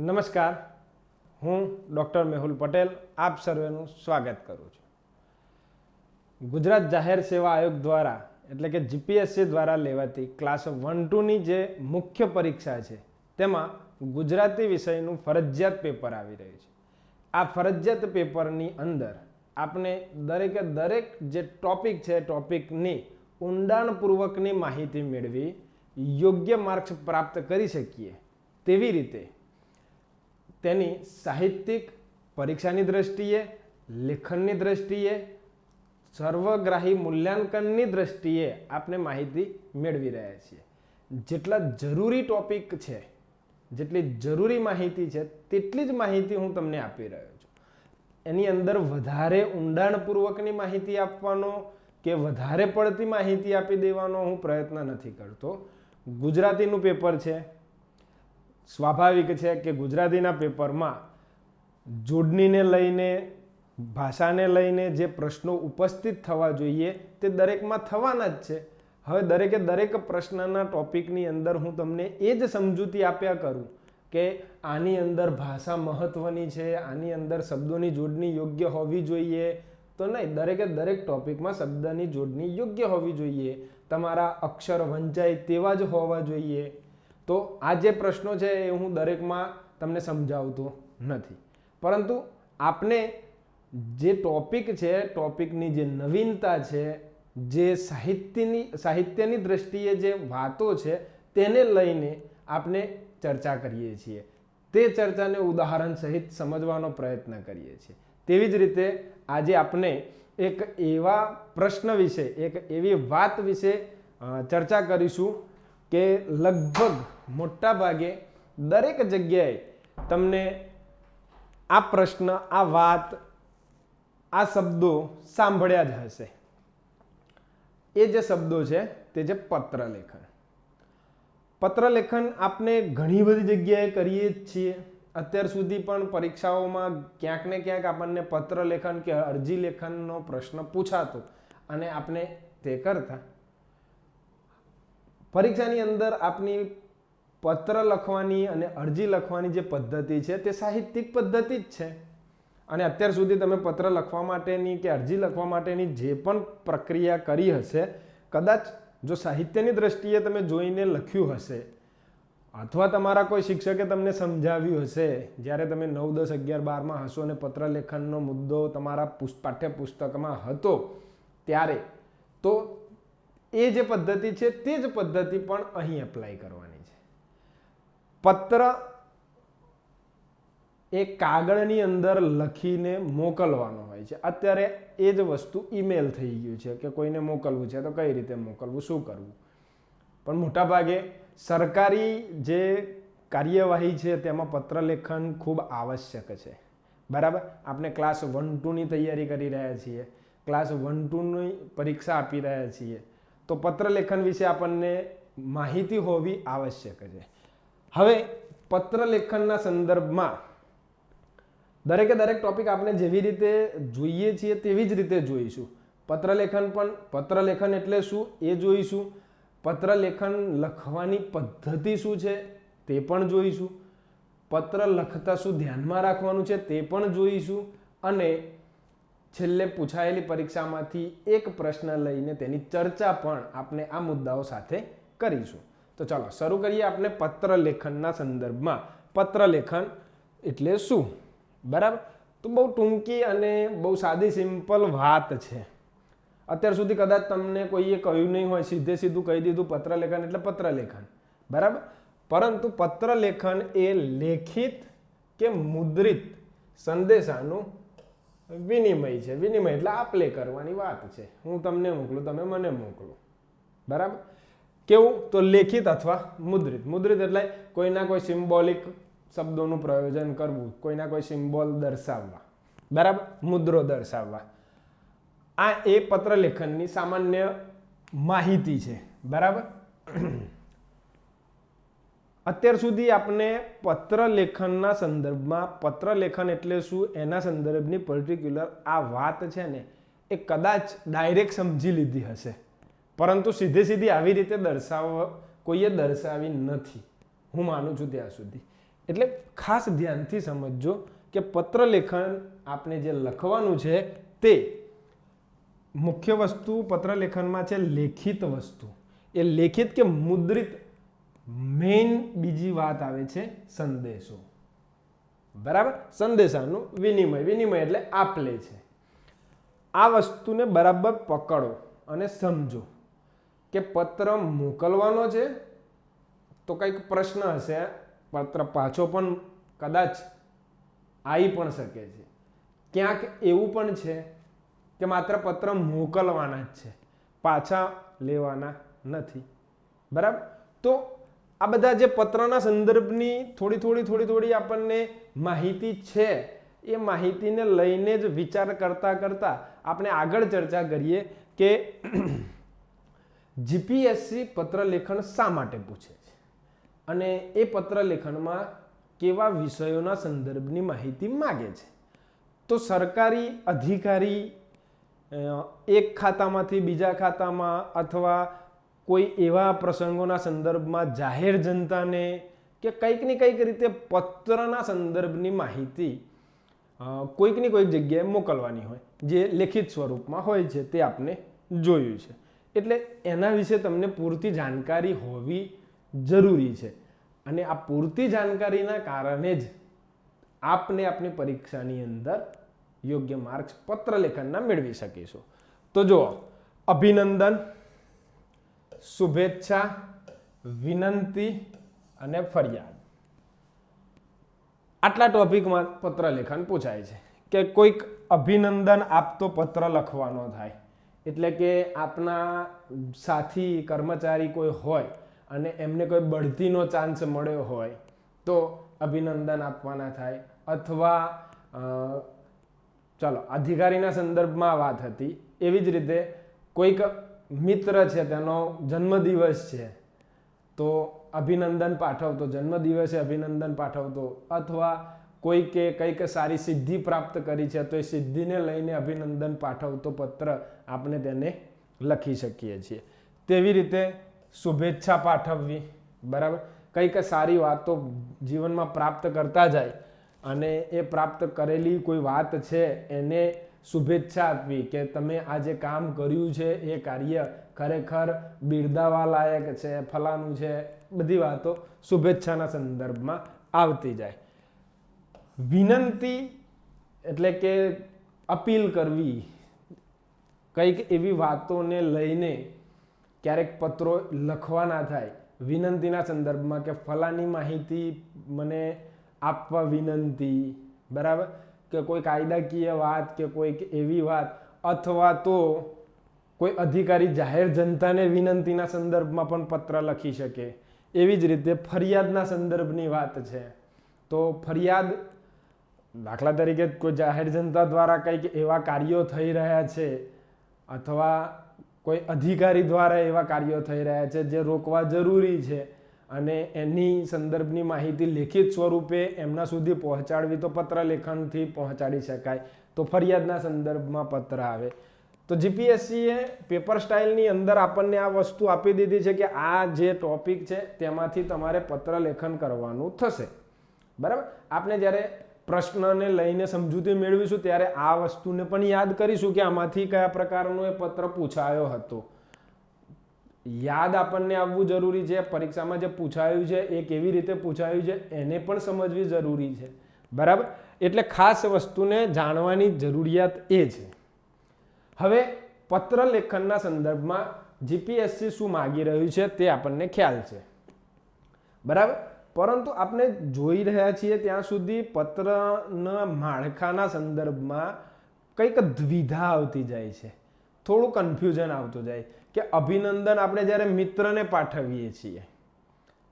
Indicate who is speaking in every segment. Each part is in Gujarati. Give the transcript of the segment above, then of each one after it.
Speaker 1: નમસ્કાર, હું ડૉક્ટર મેહુલ પટેલ આપ સર્વેનું સ્વાગત કરું છું. ગુજરાત જાહેર સેવા આયોગ દ્વારા એટલે કે જીપીએસસી દ્વારા લેવાતી ક્લાસ 1-2ની જે મુખ્ય પરીક્ષા છે તેમાં ગુજરાતી વિષયનું ફરજિયાત પેપર આવી રહ્યું છે. આ ફરજિયાત પેપરની અંદર આપણે દરેકે દરેક જે ટોપિક છે ટોપિકની ઊંડાણપૂર્વકની માહિતી મેળવી યોગ્ય માર્ક્સ પ્રાપ્ત કરી શકીએ તેવી રીતે તેની સાહિત્યિક પરીક્ષાની દ્રષ્ટિએ, લેખનની દ્રષ્ટિએ, સર્વગ્રાહી મૂલ્યાંકનની દ્રષ્ટિએ આપણે માહિતી મેળવી રહ્યા છીએ. જેટલા જરૂરી ટોપિક છે, જેટલી જરૂરી માહિતી છે તેટલી જ માહિતી હું તમને આપી રહ્યો છું. એની અંદર વધારે ઊંડાણપૂર્વકની માહિતી આપવાનો કે વધારે પડતી માહિતી આપી દેવાનો હું પ્રયત્ન નથી કરતો. ગુજરાતીનું પેપર છે, સ્વાભાવિક છે કે ગુજરાતીના પેપરમાં જોડણીને લઈને, ભાષાને લઈને જે પ્રશ્નો ઉપસ્થિત થવા જોઈએ તે દરેકમાં થવાના જ છે. હવે દરેકે દરેક પ્રશ્નના ટોપિકની અંદર હું તમને એ જ સમજૂતી આપ્યા કરું કે આની અંદર ભાષા મહત્વની છે, આની અંદર શબ્દોની જોડણી યોગ્ય હોવી જોઈએ, તો નહીં. દરેકે દરેક ટોપિકમાં શબ્દની જોડણી યોગ્ય હોવી જોઈએ, તમારા અક્ષર વંચાય તેવા જ હોવા જોઈએ. તો આ જે પ્રશ્નો છે એ હું દરેકમાં તમને સમજાવતો નથી, પરંતુ આપને જે ટોપિક છે, ટોપિકની જે નવીનતા છે, જે સાહિત્યની દ્રષ્ટિએ જે વાતો છે તેને લઈને આપણે ચર્ચા કરીએ છીએ. તે ચર્ચાને ઉદાહરણ સહિત સમજવાનો પ્રયત્ન કરીએ છીએ. તેવી જ રીતે આજે આપણે એક એવા પ્રશ્ન વિશે, એક એવી વાત વિશે ચર્ચા કરીશું કે લગભગ મોટા ભાગે દરેક જગ્યાએ તમને આ પ્રશ્ન, આ વાત, આ શબ્દો સાંભળ્યા જ હશે. એ જે શબ્દો છે તે છે પત્રલેખન. પત્રલેખન આપણે ઘણી બધી જગ્યાએ કરીએ જ છીએ. અત્યાર સુધી પણ પરીક્ષાઓમાં ક્યાંક ને ક્યાંક આપણને પત્રલેખન કે અરજી લેખનનો પ્રશ્ન પૂછાતો અને આપણે તે કરતા. પરીક્ષાની અંદર આપની પત્ર લખવાની અને અરજી લખવાની જે પદ્ધતિ છે તે સાહિત્યિક પદ્ધતિ જ છે. અને અત્યાર સુધી તમે પત્ર લખવા માટેની કે અરજી લખવા માટેની જે પણ પ્રક્રિયા કરી હશે, કદાચ જો સાહિત્યની દ્રષ્ટિએ તમે જોઈને લખ્યું હશે અથવા તમારા કોઈ શિક્ષકે તમને સમજાવ્યું હશે જ્યારે તમે 9, 10, 11, 12માં હશો અને પત્ર લેખનનો મુદ્દો તમારા પાઠ્યપુસ્તકમાં હતો ત્યારે, તો એ જે પદ્ધતિ છે તે જ પદ્ધતિ પણ અહીં એપ્લાય કરવાની છે. પત્ર એ કાગળની અંદર લખીને મોકલવાનો હોય છે. અત્યારે એ જ વસ્તુ ઈમેલ થઈ ગયું છે કે કોઈને મોકલવું છે તો કઈ રીતે મોકલવું, શું કરવું. પણ મોટાભાગે સરકારી જે કાર્યવાહી છે તેમાં પત્રલેખન ખૂબ આવશ્યક છે. બરાબર. આપણે ક્લાસ 1-2ની તૈયારી કરી રહ્યા છીએ, ક્લાસ 1-2ની પરીક્ષા આપી રહ્યા છીએ, તો પત્રલેખન વિશે આપણને માહિતી હોવી આવશ્યક છે. હવે પત્રલેખનના સંદર્ભમાં દરેકે દરેક ટોપિક આપણે જેવી રીતે જોઈએ છીએ તેવી જ રીતે જોઈશું. પત્રલેખન એટલે શું એ જોઈશું. પત્રલેખન લખવાની પદ્ધતિ શું છે તે પણ જોઈશું. પત્ર લખતા શું ધ્યાનમાં રાખવાનું છે તે પણ જોઈશું. અને છેલ્લે પૂછાયેલી પરીક્ષામાંથી એક પ્રશ્ન લઈને તેની ચર્ચા પણ આપણે આ મુદ્દાઓ સાથે કરીશું. તો ચાલો શરૂ કરીએ આપણે પત્રલેખનના સંદર્ભમાં. પત્રલેખન એટલે શું? બરાબર. તો બહુ ટૂંકી અને બહુ સાદી સિમ્પલ વાત છે. અત્યાર સુધી કદાચ તમને કોઈએ કહ્યું નહીં હોય, સીધે સીધું કહી દીધું પત્રલેખન એટલે પત્રલેખન. બરાબર. પરંતુ પત્રલેખન એ લેખિત કે મુદ્રિત સંદેશાનું વિનિમય છે. વિનિમય એટલે આપ-લે કરવાની વાત છે. હું તમને મોકલું, તમે મને મોકલો. બરાબર. કેવું? તો લેખિત અથવા મુદ્રિત. મુદ્રિત એટલે કોઈના કોઈ સિમ્બોલિક શબ્દોનું પ્રયોજન કરવું, કોઈના કોઈ સિમ્બોલ દર્શાવવા. બરાબર. મુદ્રો દર્શાવવા. આ એ પત્રલેખનની સામાન્ય માહિતી છે. બરાબર. અત્યાર સુધી આપણે પત્રલેખનના સંદર્ભમાં પત્રલેખન એટલે શું એના સંદર્ભની પર્ટિક્યુલર આ વાત છે ને એ કદાચ ડાયરેક્ટ સમજી લીધી હશે, પરંતુ સીધી આવી રીતે કોઈએ દર્શાવી નથી. હું માનું છું ત્યાં સુધી એટલે ખાસ ધ્યાનથી સમજજો કે પત્ર લેખન આપણે જે લખવાનું છે તે મુખ્ય વસ્તુ પત્ર લેખનમાં છે લેખિત વસ્તુ. એ લેખિત કે મુદ્રિત મેઇન બીજી વાત આવે છે સંદેશો. બરાબર, સંદેશાનું વિનિમય એટલે આપ લે છે. આ વસ્તુને બરાબર પકડો અને સમજો કે પત્ર મોકલવાનો છે તો કંઈક પ્રશ્ન હશે, પત્ર પાછો પણ કદાચ આવી પણ શકે છે. ક્યાંક એવું પણ છે કે માત્ર પત્ર મોકલવાના જ છે, પાછા લેવાના નથી. બરાબર, તો આ બધા જે પત્રના સંદર્ભની થોડી આપણને માહિતી છે, એ માહિતીને લઈને જ વિચાર કરતા આપણે આગળ ચર્ચા કરીએ કે જીપીએસસી પત્ર લેખન શા માટે પૂછે છે અને એ પત્ર લેખનમાં કેવા વિષયોના સંદર્ભની માહિતી માગે છે. તો સરકારી અધિકારી એક ખાતામાંથી બીજા ખાતામાં અથવા કોઈ એવા પ્રસંગોના સંદર્ભમાં જાહેર જનતાને કે કંઈક ને કંઈક રીતે પત્રના સંદર્ભની માહિતી કોઈકની કોઈક જગ્યાએ મોકલવાની હોય, જે લેખિત સ્વરૂપમાં હોય છે, તે આપણે જોયું છે. એટલે એના વિશે તમને પૂરતી જાણકારી હોવી જરૂરી છે અને આ પૂરતી જાણકારીના કારણે જ આપને આપણી પરીક્ષાની અંદર યોગ્ય માર્ક્સ પત્ર લેખનના મેળવી શકીશું. તો જુઓ, અભિનંદન, શુભેચ્છા, વિનંતી અને ફરિયાદ, આટલા ટોપિકમાં પત્ર લેખન પૂછાય છે કે કોઈક અભિનંદન આપતો પત્ર લખવાનો થાય, એટલે કે આપના સાથી કર્મચારી કોઈ હોય અને એમને કોઈ બઢતીનો ચાન્સ મળ્યો હોય તો અભિનંદન આપવાના થાય. અથવા ચાલો અધિકારીના સંદર્ભમાં વાત હતી, એવી જ રીતે કોઈક મિત્ર છે, તેનો જન્મદિવસ છે તો અભિનંદન પાઠવતો, જન્મદિવસે અભિનંદન પાઠવતો, અથવા કોઈકે કંઈક સારી સિદ્ધિ પ્રાપ્ત કરી છે તો એ સિદ્ધિને લઈને અભિનંદન પાઠવતો પત્ર આપણે તેને લખી શકીએ છીએ. તેવી રીતે શુભેચ્છા પાઠવવી, બરાબર, કંઈક સારી વાતો જીવનમાં પ્રાપ્ત કરતા જાય અને એ પ્રાપ્ત કરેલી કોઈ વાત છે એને શુભેચ્છા આપવી કે તમે આ જે કામ કર્યું છે એ કાર્ય ખરેખર બિરદાવા લાયક છે, ફલાનું છે, બધી વાતો શુભેચ્છાના સંદર્ભમાં આવતી જાય. વિનંતી એટલે કે અપીલ કરવી, કંઈક એવી વાતોને લઈને ક્યારેક પત્રો લખવાના થાય વિનંતીના સંદર્ભમાં કે ફલાની માહિતી મને આપવા વિનંતી, બરાબર, કે કોઈ કાયદાકીય વાત કે કોઈક એવી વાત, અથવા તો કોઈ અધિકારી જાહેર જનતાને વિનંતીના સંદર્ભમાં પણ પત્ર લખી શકે. એવી જ રીતે ફરિયાદના સંદર્ભની વાત છે તો ફરિયાદ, દાખલા તરીકે કોઈ જાહેર જનતા દ્વારા કંઈક એવા કાર્યો થઈ રહ્યા છે અથવા કોઈ અધિકારી દ્વારા એવા કાર્યો થઈ રહ્યા છે જે રોકવા જરૂરી છે અને એની સંદર્ભની માહિતી લેખિત સ્વરૂપે એમના સુધી પહોંચાડવી તો પત્ર લેખનથી પહોંચાડી શકાય, તો ફરિયાદના સંદર્ભમાં પત્ર આવે. તો જીપીએસસીએ પેપર સ્ટાઇલની અંદર આપણને આ વસ્તુ આપી દીધી છે કે આ જે ટોપિક છે તેમાંથી તમારે પત્ર લેખન કરવાનું થશે. બરાબર, આપણે જ્યારે પ્રશ્નને લઈને સમજૂતી મેળવીશું ત્યારે આ વસ્તુને પણ યાદ કરીશું કે આમાંથી કયા પ્રકારનો એ પત્ર પૂછાયો હતો. યાદ આપણને આવવું જરૂરી છે, પરીક્ષામાં જે પૂછાયું છે એ કેવી રીતે પૂછાયું છે એને પણ સમજવી જરૂરી છે. બરાબર, એટલે ખાસ વસ્તુને જાણવાની જરૂરિયાત એ છે. હવે પત્ર લેખનના સંદર્ભમાં જીપીએસસી શું માગી રહ્યું છે તે આપણને ખ્યાલ છે, બરાબર, પરંતુ આપણે જોઈ રહ્યા છીએ ત્યાં સુધી પત્રના માળખાના સંદર્ભમાં કંઈક દ્વિધા આવતી જાય છે, થોડું કન્ફ્યુઝન આવતું જાય કે અભિનંદન આપણે જ્યારે મિત્રને પાઠવીએ છીએ,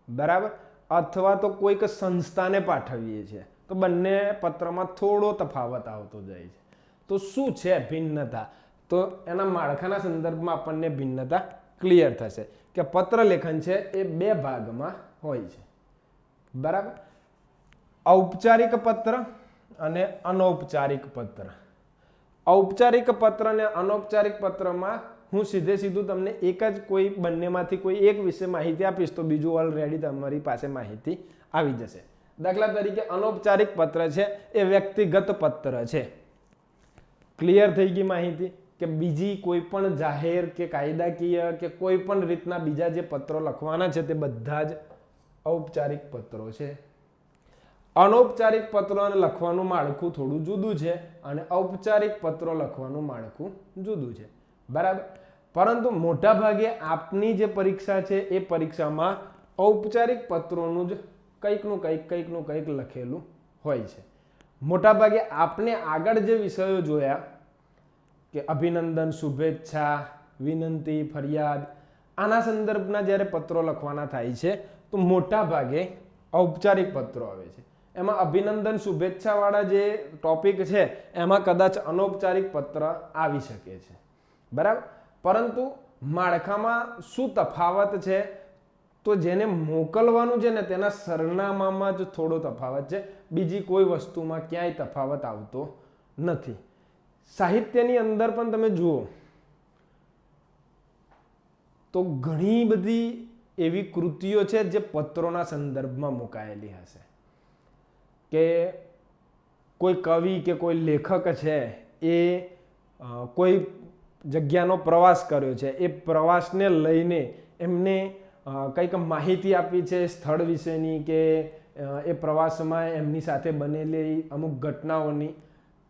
Speaker 1: બરાબર, અથવા તો કોઈક સંસ્થાને પાઠવીએ છીએ તો બંને પત્રમાં થોડો તફાવત આવતો જાય છે. તો શું છે ભિન્નતા? તો એના માળખાના સંદર્ભમાં આપણને ભિન્નતા ક્લિયર થશે કે પત્ર લેખન છે એ બે ભાગમાં હોય છે, બરાબર, ઔપચારિક પત્ર અને અનૌપચારિક પત્ર. ઔપચારિક પત્ર અને અનૌપચારિક પત્રમાં હું સીધું તમને એક જ કોઈ બંનેમાંથી કોઈ એક વિશે માહિતી આપીશ તો બીજું ઓલરેડી તમારી પાસે માહિતી આવી જશે. દાખલા તરીકે અનૌપચારિક પત્ર છે એ વ્યક્તિગત પત્ર છે. ક્લિયર થઈ ગઈ માહિતી કે બીજી કોઈ પણ જાહેર કે કાયદાકીય કે કોઈ પણ રીતના બીજા જે પત્રો લખવાના છે તે બધા જ ઔપચારિક પત્રો છે. અનૌપચારિક પત્રોને લખવાનું માળખું થોડું જુદું છે અને ઔપચારિક પત્રો લખવાનું માળખું જુદું છે. બરાબર. પરંતુ મોટા ભાગે આપની જે પરીક્ષા છે એ પરીક્ષામાં ઔપચારિક પત્રોનું જ કંઈકનું કંઈક લખેલું હોય છે. મોટા ભાગે આપણે આગળ જે વિષયો જોયા કે અભિનંદન, શુભેચ્છા, વિનંતી, ફરિયાદ, આના સંદર્ભના જ્યારે પત્રો લખવાના થાય છે તો મોટા ભાગે ઔપચારિક પત્રો આવે છે. એમાં અભિનંદન, શુભેચ્છા વાળા જે ટોપિક છે એમાં કદાચ અનૌપચારિક પત્ર આવી શકે છે. બરાબર. પરંતુ માળખામાં શું તફાવત છે તો જેને મોકલવાનું છે ને તેના સરનામામાં જ થોડો તફાવત છે, બીજી કોઈ વસ્તુમાં ક્યાંય તફાવત આવતો નથી. સાહિત્યની અંદર પણ તમે જુઓ તો ઘણી બધી એવી કૃતિઓ છે જે પત્રોના સંદર્ભમાં મુકાયેલી હશે કે કોઈ કવિ કે કોઈ લેખક છે એ કોઈ જગ્યાનો પ્રવાસ કર્યો છે, એ પ્રવાસને લઈને એમને કંઈક માહિતી આપી છે સ્થળ વિશેની કે એ પ્રવાસમાં એમની સાથે બનેલી અમુક ઘટનાઓની.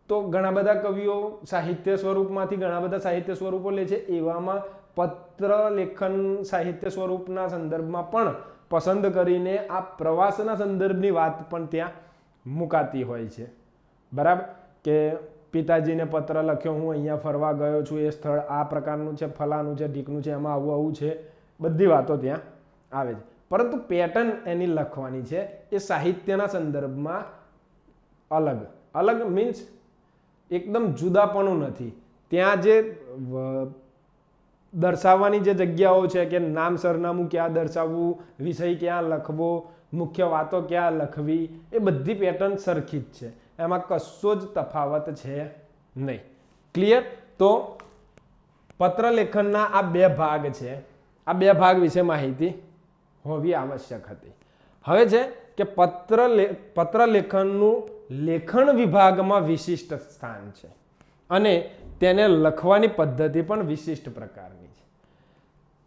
Speaker 1: તો ઘણા બધા કવિઓ સાહિત્ય સ્વરૂપમાંથી ઘણા બધા સાહિત્ય સ્વરૂપો લે છે. એવામાં પત્ર લેખન સાહિત્ય સ્વરૂપના સંદર્ભમાં પણ પસંદ કરીને આ પ્રવાસના સંદર્ભની વાત પણ ત્યાં મુકાતી હોય છે. બરાબર. કે પિતાજીને પત્ર લખ્યો, હું અહીંયા ફરવા ગયો છું, એ સ્થળ આ પ્રકારનું છે, ફલાનું છે, ઢીકનું છે, એમાં આવું છે, બધી વાતો ત્યાં આવે છે. પરંતુ પેટર્ન એની લખવાની છે એ સાહિત્યના સંદર્ભમાં અલગ મીન્સ એકદમ જુદાપણું નથી. ત્યાં જે દર્શાવવાની જે જગ્યાઓ છે કે નામ, સરનામું ક્યાં દર્શાવવું, વિષય ક્યાં લખવો, મુખ્ય વાતો ક્યાં લખવી, એ બધી પેટર્ન સરખી જ છે. એમાં કશો જ તફાવત છે નહીં. ક્લિયર. તો પત્ર લેખનના આ બે ભાગ છે. આ બે ભાગ વિશે માહિતી હોવી આવશ્યક હતી. હવે છે કે પત્ર લેખનનું લેખન વિભાગમાં વિશિષ્ટ સ્થાન છે અને તેને લખવાની પદ્ધતિ પણ વિશિષ્ટ પ્રકારની છે.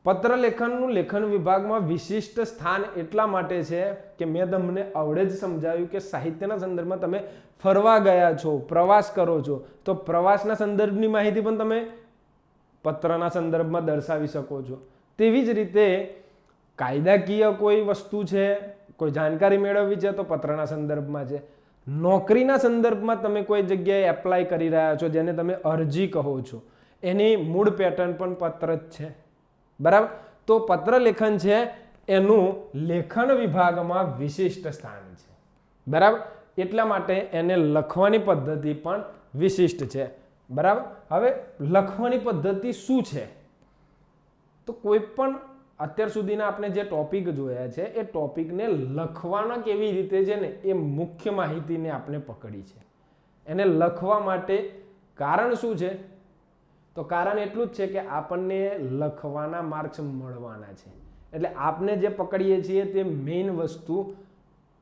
Speaker 1: પત્ર લેખનનું લેખન વિભાગમાં વિશિષ્ટ સ્થાન એટલા માટે છે કે મેં તમને આવડે જ સમજાવ્યું કે સાહિત્યના સંદર્ભમાં તમે ફરવા ગયા છો, પ્રવાસ કરો છો, તો પ્રવાસના સંદર્ભની માહિતી પણ તમે પત્રના સંદર્ભમાં દર્શાવી શકો છો. તેવી જ રીતે કાયદાકીય કોઈ વસ્તુ છે, કોઈ જાણકારી મેળવવી છે તો પત્રના સંદર્ભમાં છે. નોકરીના સંદર્ભમાં તમે કોઈ જગ્યાએ એપ્લાય કરી રહ્યા છો જેને તમે અરજી કહો છો, એની મૂળ પેટર્ન પણ પત્ર જ છે. બરાબર. તો પત્ર લેખન છે એનું લેખન વિભાગમાં વિશિષ્ટ સ્થાન છે. બરાબર. એટલા માટે એને લખવાની પદ્ધતિ પણ વિશિષ્ટ છે. બરાબર. હવે લખવાની પદ્ધતિ શું છે તો કોઈ પણ અત્યાર સુધીના આપણે જે ટોપિક જોયા છે એ ટોપિકને લખવાના કેવી રીતે છે ને એ મુખ્ય માહિતીને આપણે પકડી છે. એને લખવા માટે કારણ શું છે તો કારણ એટલું જ છે કે આપણને લખવાના માર્ક્સ મળવાના છે. એટલે આપણે જે પકડીએ છીએ તે મેઇન વસ્તુ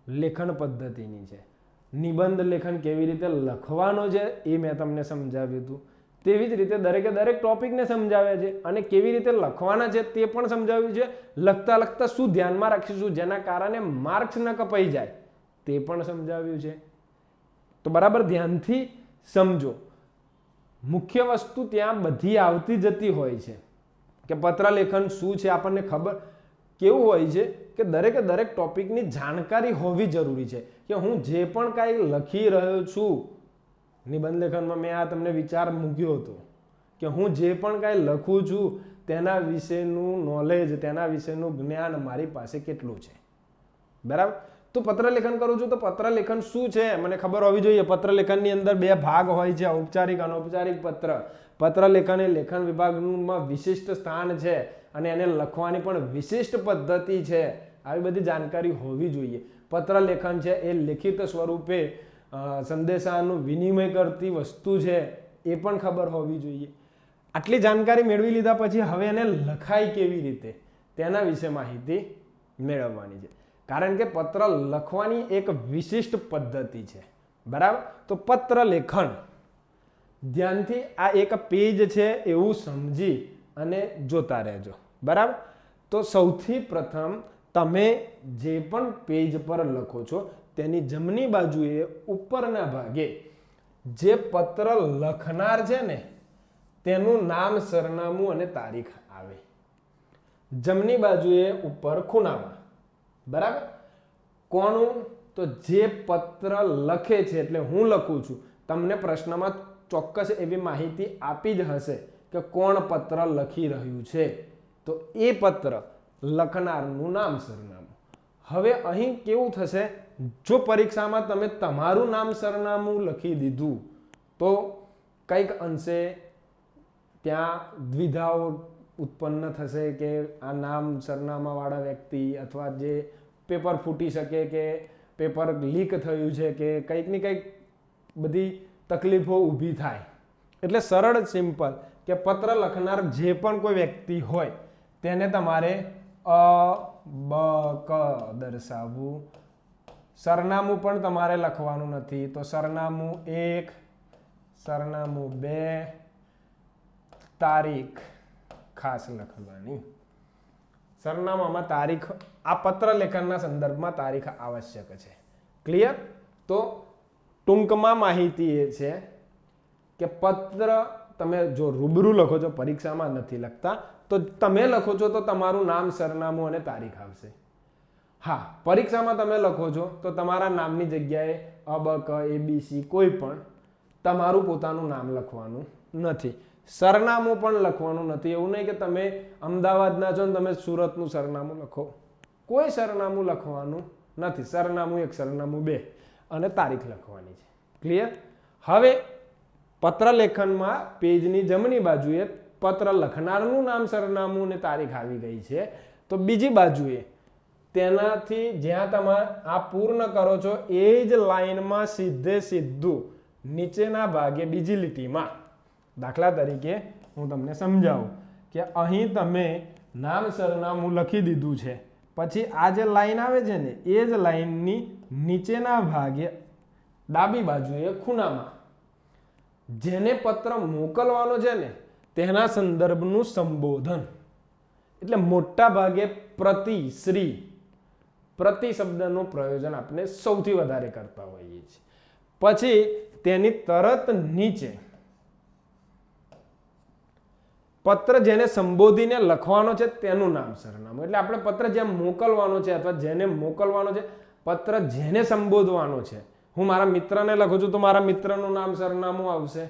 Speaker 1: લેખન પદ્ધતિની છે. નિબંધ લેખન કેવી રીતે લખવાનો છે એ મેં તમને સમજાવ્યું હતું. તેવી જ રીતે દરેક ટોપિકને સમજાવે છે અને કેવી રીતે લખવાના છે તે પણ સમજાવ્યું છે. લખતા શું ધ્યાનમાં રાખીશું જેના કારણે માર્ક્સ ન કપાઈ જાય તે પણ સમજાવ્યું છે. તો બરાબર ધ્યાનથી સમજો. મુખ્ય વસ્તુ ત્યાં બધી આવતી જતી હોય છે કે પત્ર લેખન શું છે આપણને ખબર કેવું હોય છે કે દરેક ટોપિકની જાણકારી હોવી જરૂરી છે કે હું જે પણ કાંઈ લખી રહ્યો છું, નિબંધ લેખનમાં મેં આ તમને વિચાર મૂક્યો હતો કે હું જે પણ કાંઈ લખું છું તેના વિશેનું નોલેજ, તેના વિશેનું જ્ઞાન મારી પાસે કેટલું છે. બરાબર. તો પત્ર લેખન કરું છું તો પત્ર લેખન શું છે મને ખબર હોવી જોઈએ. પત્ર લેખનની અંદર બે ભાગ હોય છે, ઔપચારિક અનૌપચારિક પત્ર. પત્ર લેખન એ લેખન વિભાગમાં વિશિષ્ટ સ્થાન છે અને એને લખવાની પણ વિશિષ્ટ પદ્ધતિ છે. આવી બધી જાણકારી હોવી જોઈએ. પત્ર લેખન છે એ લેખિત સ્વરૂપે સંદેશાનું વિનિમય કરતી વસ્તુ છે એ પણ ખબર હોવી જોઈએ. આટલી જાણકારી મેળવી લીધા પછી હવે એને લખાય કેવી રીતે તેના વિશે માહિતી મેળવવાની છે. કારણ કે પત્ર લખવાની એક વિશિષ્ટ પદ્ધતિ છે, બરાબર. તો પત્ર લેખન, ધ્યાનથી આ એક પેજ છે એવું સમજી અને જોતા રહેજો, બરાબર. તો સૌથી પ્રથમ તમે જે પણ પેજ પર લખો છો તેની જમણી બાજુએ ઉપરના ભાગે જે પત્ર લખનાર છે ને તેનું નામ, સરનામું અને તારીખ આવે. જમણી બાજુએ ઉપર ખૂણામાં, બરાબર. કોનું? તો જે પત્ર લખે છે, એટલે હું લખું છું, તમને પ્રશ્નમાં ચોક્કસ એવી માહિતી આપી જ હશે કે કોણ પત્ર લખી રહ્યું છે. તો એ પત્ર લખનારનું નામ, સરનામું. હવે અહીં કેવું થશે, જો પરીક્ષામાં તમે તમારું નામ, સરનામું લખી દીધું તો કંઈક અંશે ત્યાં દ્વિધાઓ ઉત્પન્ન થશે કે આ નામ સરનામાવાળા વ્યક્તિ, અથવા જે પેપર ફૂટી શકે કે પેપર લીક થયું છે કે કંઈક ને કંઈક બધી તકલીફો ઊભી થાય. એટલે સરળ, સિમ્પલ કે પત્ર લખનાર જે પણ કોઈ વ્યક્તિ હોય તેને તમારે અ, બ, ક દર્શાવવું. સરનામું પણ તમારે લખવાનું નથી, તો સરનામું 1, સરનામું 2, તારીખ ખાસ લખવાની. સરનામામાં તારીખ, આ પત્ર લેખનના સંદર્ભમાં તારીખ આવશ્યક છે. ક્લિયર? તો ટૂંકમાં માહિતી એ છે કે પત્ર તમે જો રૂબરૂ લખો છો, પરીક્ષામાં નથી લખતા, તો તમે લખો છો તો તમારું નામ, સરનામું અને તારીખ આવશે. હા, પરીક્ષામાં તમે લખો છો તો તમારા નામની જગ્યાએ અ, બ, ક, એ, બી, સી કોઈ પણ તમારું પોતાનું નામ લખવાનું નથી. સરનામું પણ લખવાનું નથી. એવું નહીં કે તમે અમદાવાદના છો ને તમે સુરતનું સરનામું લખો, કોઈ સરનામું લખવાનું નથી. સરનામું 1, સરનામું 2 અને તારીખ લખવાની છે. ક્લિયર? હવે પત્ર લેખનમાં પેજની જમણી બાજુએ પત્ર લખનારનું નામ, સરનામું અને તારીખ આવી ગઈ છે. તો બીજી બાજુએ તેનાથી જ્યાં તમે આ પૂર્ણ કરો છો એ જ લાઈનમાં સીધે સીધું નીચેના ભાગે બીજી લીટીમાં, દાખલા તરીકે હું તમને સમજાવું કે અહીં તમે નામ, સરનામું લખી દીધું છે, પછી આ જે લાઈન આવે છે ને એ જ લાઈનની નીચેના ભાગે ડાબી બાજુએ ખૂણામાં જેને પત્ર મોકલવાનો છે ને તેના સંદર્ભનું સંબોધન, એટલે મોટા ભાગે પ્રતિ, શ્રી, પ્રતિ શબ્દનું પ્રયોજન આપણે સૌથી વધારે કરતા હોઈએ છીએ. પછી તેની તરત નીચે પત્ર જેને સંબોધીને લખવાનો છે તેનું નામ, સરનામું. એટલે આપણે પત્ર જેમ મોકલવાનો છે અથવા જેને મોકલવાનો છે, પત્ર જેને સંબોધવાનો છે, હું મારા મિત્રને લખું છું તો મારા મિત્રનું નામ, સરનામું આવશે,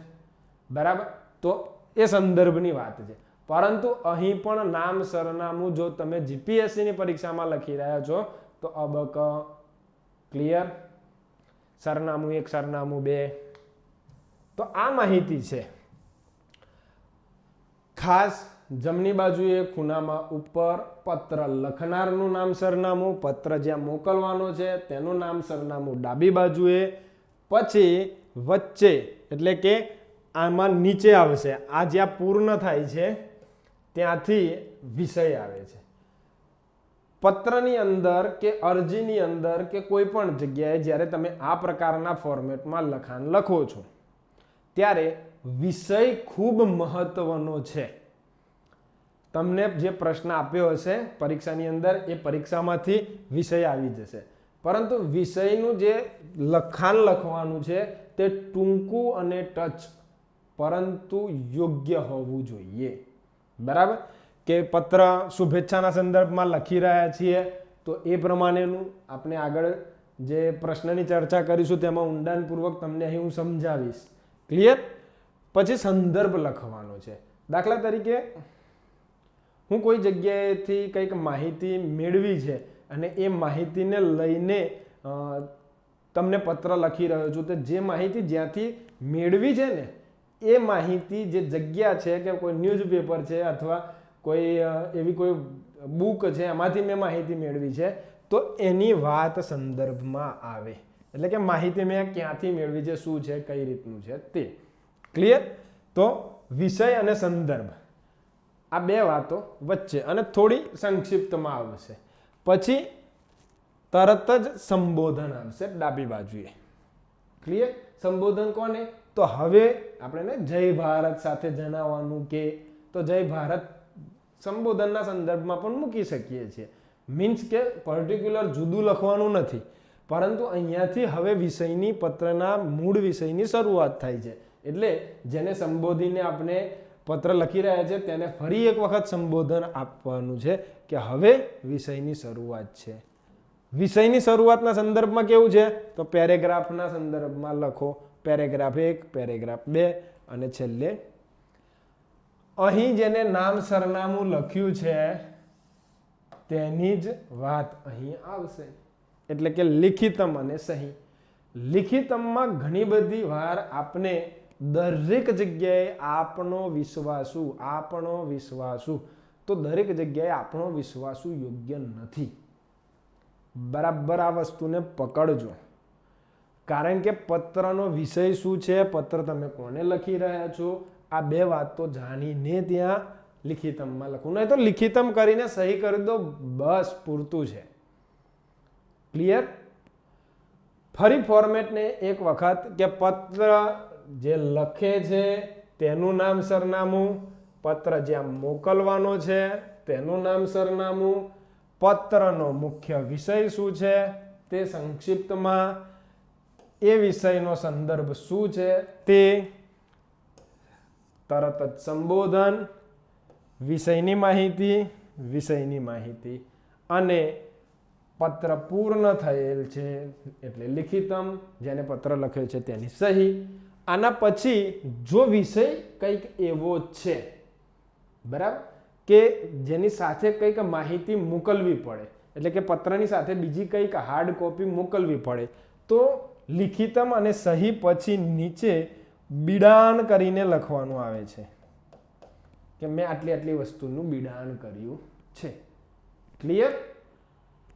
Speaker 1: બરાબર. તો એ સંદર્ભની વાત છે. પરંતુ અહીં પણ નામ, સરનામું જો તમે જીપીએસસીની પરીક્ષામાં લખી રહ્યા છો તો અ, બ, ક, ક્લિયર, સરનામું 1, સરનામું 2. તો આ માહિતી છે. ખાસ જમણી બાજુએ ખૂણામાં ઉપર પત્ર લખનારનું નામ, સરનામું, પત્ર જ્યાં મોકલવાનો છે તેનું નામ, સરનામું ડાબી બાજુએ, પછી વચ્ચે એટલે કે આમાં નીચે આવશે, આ જ્યાં પૂર્ણ થાય છે ત્યાંથી વિષય આવે છે. પત્રની અંદર કે અરજીની અંદર કે કોઈ પણ જગ્યાએ જ્યારે તમે આ પ્રકારના ફોર્મેટમાં લખાણ લખો છો ત્યારે વિષય ખૂબ મહત્વનો છે. તમને જે પ્રશ્ન આપ્યો હશે પરીક્ષાની અંદર એ પરીક્ષામાંથી વિષય આવી જશે, પરંતુ વિષયનું જે લખાણ લખવાનું છે તે ટૂંકું અને ટચ પરંતુ યોગ્ય હોવું જોઈએ, બરાબર. કે પત્ર શુભેચ્છાના સંદર્ભમાં લખી રહ્યા છીએ તો એ પ્રમાણેનું આપણે આગળ જે પ્રશ્નની ચર્ચા કરીશું તેમાં ઊંડાણપૂર્વક તમને અહીં હું સમજાવીશ. ક્લિયર? પછી સંદર્ભ લખવાનો છે. દાખલા તરીકે હું કોઈ જગ્યાએથી કંઈક માહિતી મેળવી છે અને એ માહિતીને લઈને તમને પત્ર લખી રહ્યો છું, તો જે માહિતી જ્યાંથી મેળવી છે ને એ માહિતી જે જગ્યા છે કે કોઈ ન્યૂઝપેપર છે અથવા કોઈ એવી કોઈ બુક છે એમાંથી મેં માહિતી મેળવી છે તો એની વાત સંદર્ભમાં આવે. એટલે કે માહિતી મેં ક્યાંથી મેળવી છે, શું છે, કઈ રીતનું છે તે. ક્લિયર? તો વિષય અને સંદર્ભ આ બે વાતો વચ્ચે અને થોડી સંક્ષિપ્તમાં આવશે. પછી તરત જ સંબોધન આવશે ડાબી બાજુએ. ક્લિયર? સંબોધન કોને? તો હવે આપણે જય ભારત સાથે જણાવવાનું કે તો જય ભારત સંબોધનના સંદર્ભમાં પણ મૂકી શકીએ છીએ. મીન્સ કે પર્ટિક્યુલર જુદું લખવાનું નથી, પરંતુ અહીંયાથી હવે વિષયની પત્રના મૂળ વિષયની શરૂઆત થાય છે. એટલે જેને સંબોધીને આપણે પત્ર લખી રહ્યા છે તેને ફરી એક વખત સંબોધન આપવાનું છે કે હવે વિષયની શરૂઆત છે. વિષયની શરૂઆતના સંદર્ભમાં કેવું છે? તો પેરેગ્રાફના સંદર્ભમાં લખો. પેરેગ્રાફ 1, પેરેગ્રાફ 2 અને છેલ્લે અહીં જેને નામ સરનામું લખ્યું છે તેની જ વાત અહીં આવશે. એટલે કે લિખિતમ અને સહી. લિખિતમમાં ઘણી બધી વાર આપણે દરેક જગ્યાએ આપણો વિશ્વાસુ તો દરેક જગ્યાએ આપણો વિશ્વાસુ યોગ્ય નથી. બરાબર આ વસ્તુને પકડજો. કારણ કે પત્રનો વિષય શું છે, પત્ર તમે કોને લખી રહ્યા છો, આ બે વાત તો જાણીને ત્યાં લિખિતમમાં લખવું. નહીં તો લિખિતમ કરીને સહી કરી દો, બસ પૂરતું છે. ક્લિયર? ફરી ફોર્મેટને એક વખત કે પત્ર જે લખે છે તેનું નામ સરનામું, પત્ર જ્યાં મોકલવાનો છે તેનું નામ સરનામું, પત્રનો મુખ્ય વિષય શું છે તે સંક્ષિપ્તમાં, એ વિષયનો સંદર્ભ શું છે તે, તરત જ સંબોધન, વિષયની માહિતી અને પત્ર પૂર્ણ થયેલ છે એટલે લિખિતમ, જેને પત્ર લખ્યો છે તેની સહી. આના પછી જો વિષય કંઈક એવો છે, બરાબર, કે જેની સાથે કંઈક માહિતી મોકલવી પડે, એટલે કે પત્રની સાથે બીજી કંઈક હાર્ડ કોપી મોકલવી પડે, તો લિખિતમ અને સહી પછી નીચે બિડાણ કરીને લખવાનું આવે છે કે મેં આટલી વસ્તુનું બિડાણ કર્યું છે. ક્લિયર?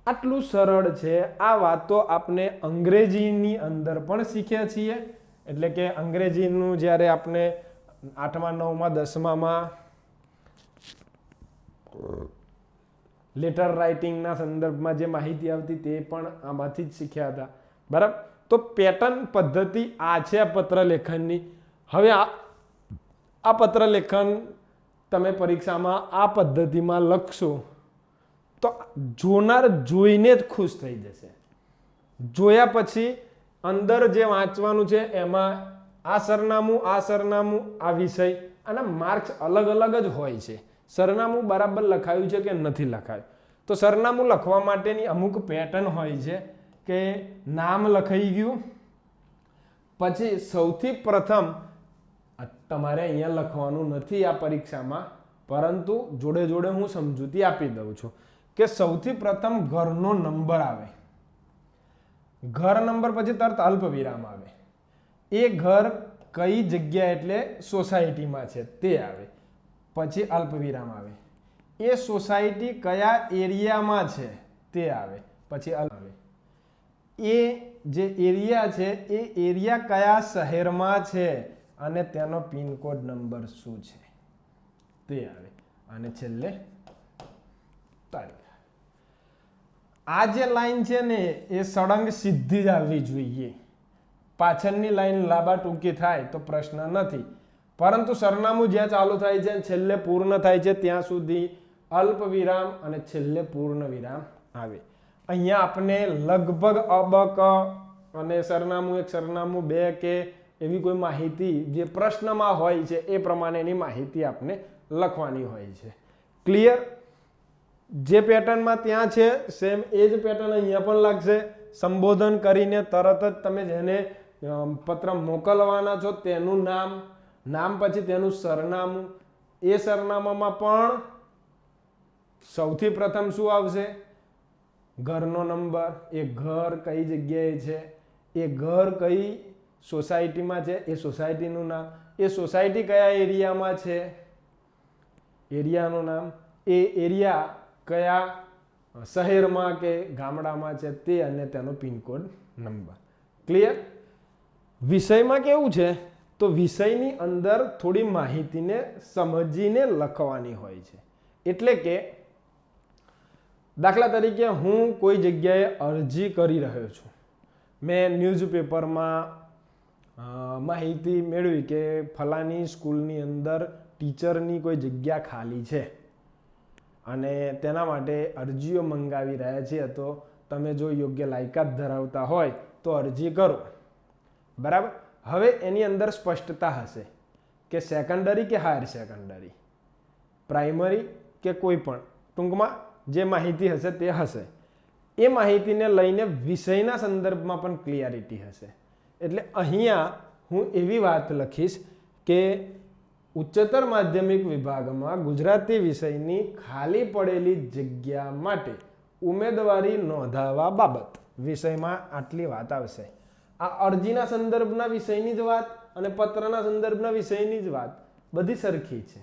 Speaker 1: આટલું સરળ છે. આ વાતો આપણે અંગ્રેજીની અંદર પણ શીખ્યા છીએ. એટલે કે અંગ્રેજીનું જ્યારે આપણે 8મા 9મા 10મામાં લેટર રાઇટિંગના સંદર્ભમાં જે માહિતી આવતી તે પણ આમાંથી જ શીખ્યા હતા. બરાબર? તો પેટર્ન પદ્ધતિ આ છે પત્ર લેખનની. હવે આ પત્ર લેખન તમે પરીક્ષામાં આ પદ્ધતિમાં લખશો તો જોનાર જોઈને જ ખુશ થઈ જશે. જોયા પછી અંદર જે વાંચવાનું છે એમાં આ સરનામું, આ વિષય, આના માર્ક્સ અલગ અલગ જ હોય છે. સરનામું બરાબર લખાયું છે કે નથી લખાયું. તો સરનામું લખવા માટેની અમુક પેટર્ન હોય છે કે નામ લખાઈ ગયું, પછી સૌથી પ્રથમ તમારે અહીંયા લખવાનું નથી આ પરીક્ષામાં, પરંતુ જોડે જોડે હું સમજૂતી આપી દઉં છું કે સૌથી પ્રથમ ઘરનો નંબર આવે, ઘર નંબર પછી તરત અલ્પ વિરામ આવે, એ ઘર કઈ જગ્યા એટલે સોસાયટીમાં છે તે આવે, પછી અલ્પ વિરામ આવે, એ સોસાયટી કયા એરિયામાં છે તે આવે, પછી અલ્પ આવે, એ જે એરિયા છે એ એરિયા કયા શહેરમાં છે અને તેનો પિનકોડ નંબર શું છે તે આવે, અને છેલ્લે તારીખ. આ જે લાઈન છે ને એ સળંગ સીધી જ આવવી જોઈએ. પાછળની લાઈન લાંબા ટૂંકી થાય તો પ્રશ્ન નથી, પરંતુ સરનામું જ્યાં ચાલુ થાય છે છેલ્લે પૂર્ણ થાય છે ત્યાં સુધી અલ્પ વિરામ અને છેલ્લે પૂર્ણ વિરામ આવે. અહીંયા આપણે લગભગ અબક અને સરનામું 1, સરનામું 2 કે એવી કોઈ માહિતી જે પ્રશ્નમાં હોય છે એ પ્રમાણેની માહિતી આપણે લખવાની હોય છે. ક્લિયર? જે પેટર્નમાં ત્યાં છે સેમ એ જ પેટર્ન અહીંયા પણ લાગશે. સંબોધન કરીને તરત જ તમે જેને પત્ર મોકલવાના છો તેનું નામ પછી તેનું સરનામું, એ સરનામામાં પણ સૌથી પ્રથમ શું આવશે? ઘરનો નંબર, એ ઘર કઈ જગ્યાએ છે, એ ઘર કઈ સોસાયટીમાં છે, એ સોસાયટીનું નામ, એ સોસાયટી કયા એરિયામાં છે, એરિયાનું નામ, એ એરિયા કયા શહેરમાં કે ગામડામાં છે તે અને તેનો પિનકોડ નંબર. ક્લિયર? વિષયમાં કેવું છે તો વિષયની અંદર થોડી માહિતીને સમજીને લખવાની હોય છે. એટલે કે દાખલા તરીકે હું કોઈ જગ્યાએ અરજી કરી રહ્યો છું, મેં ન્યૂઝપેપરમાં માહિતી મેળવી કે ફલાની સ્કૂલની અંદર ટીચરની કોઈ જગ્યા ખાલી છે અને તેના માટે અરજીઓ મંગાવી રહ્યા છીએ, તો તમે જો યોગ્ય લાયકાત ધરાવતા હોય તો અરજી કરો, બરાબર. હવે એની અંદર સ્પષ્ટતા હશે કે સેકન્ડરી કે હાયર સેકન્ડરી, પ્રાઇમરી કે કોઈ પણ, ટૂંકમાં જે માહિતી હશે તે હશે. એ માહિતીને લઈને વિષયના સંદર્ભમાં પણ ક્લિયરિટી હશે. એટલે અહીંયા હું એવી વાત લખીશ કે ઉચ્ચતર માધ્યમિક વિભાગમાં ગુજરાતી વિષયની ખાલી પડેલી જગ્યા માટે ઉમેદવારી નોંધાવવા બાબત વિષયમાં આટલી વાત આવશે. આ અરજીના સંદર્ભના વિષયની જ વાત અને પત્રના સંદર્ભના વિષયની જ વાત બધી સરખી છે,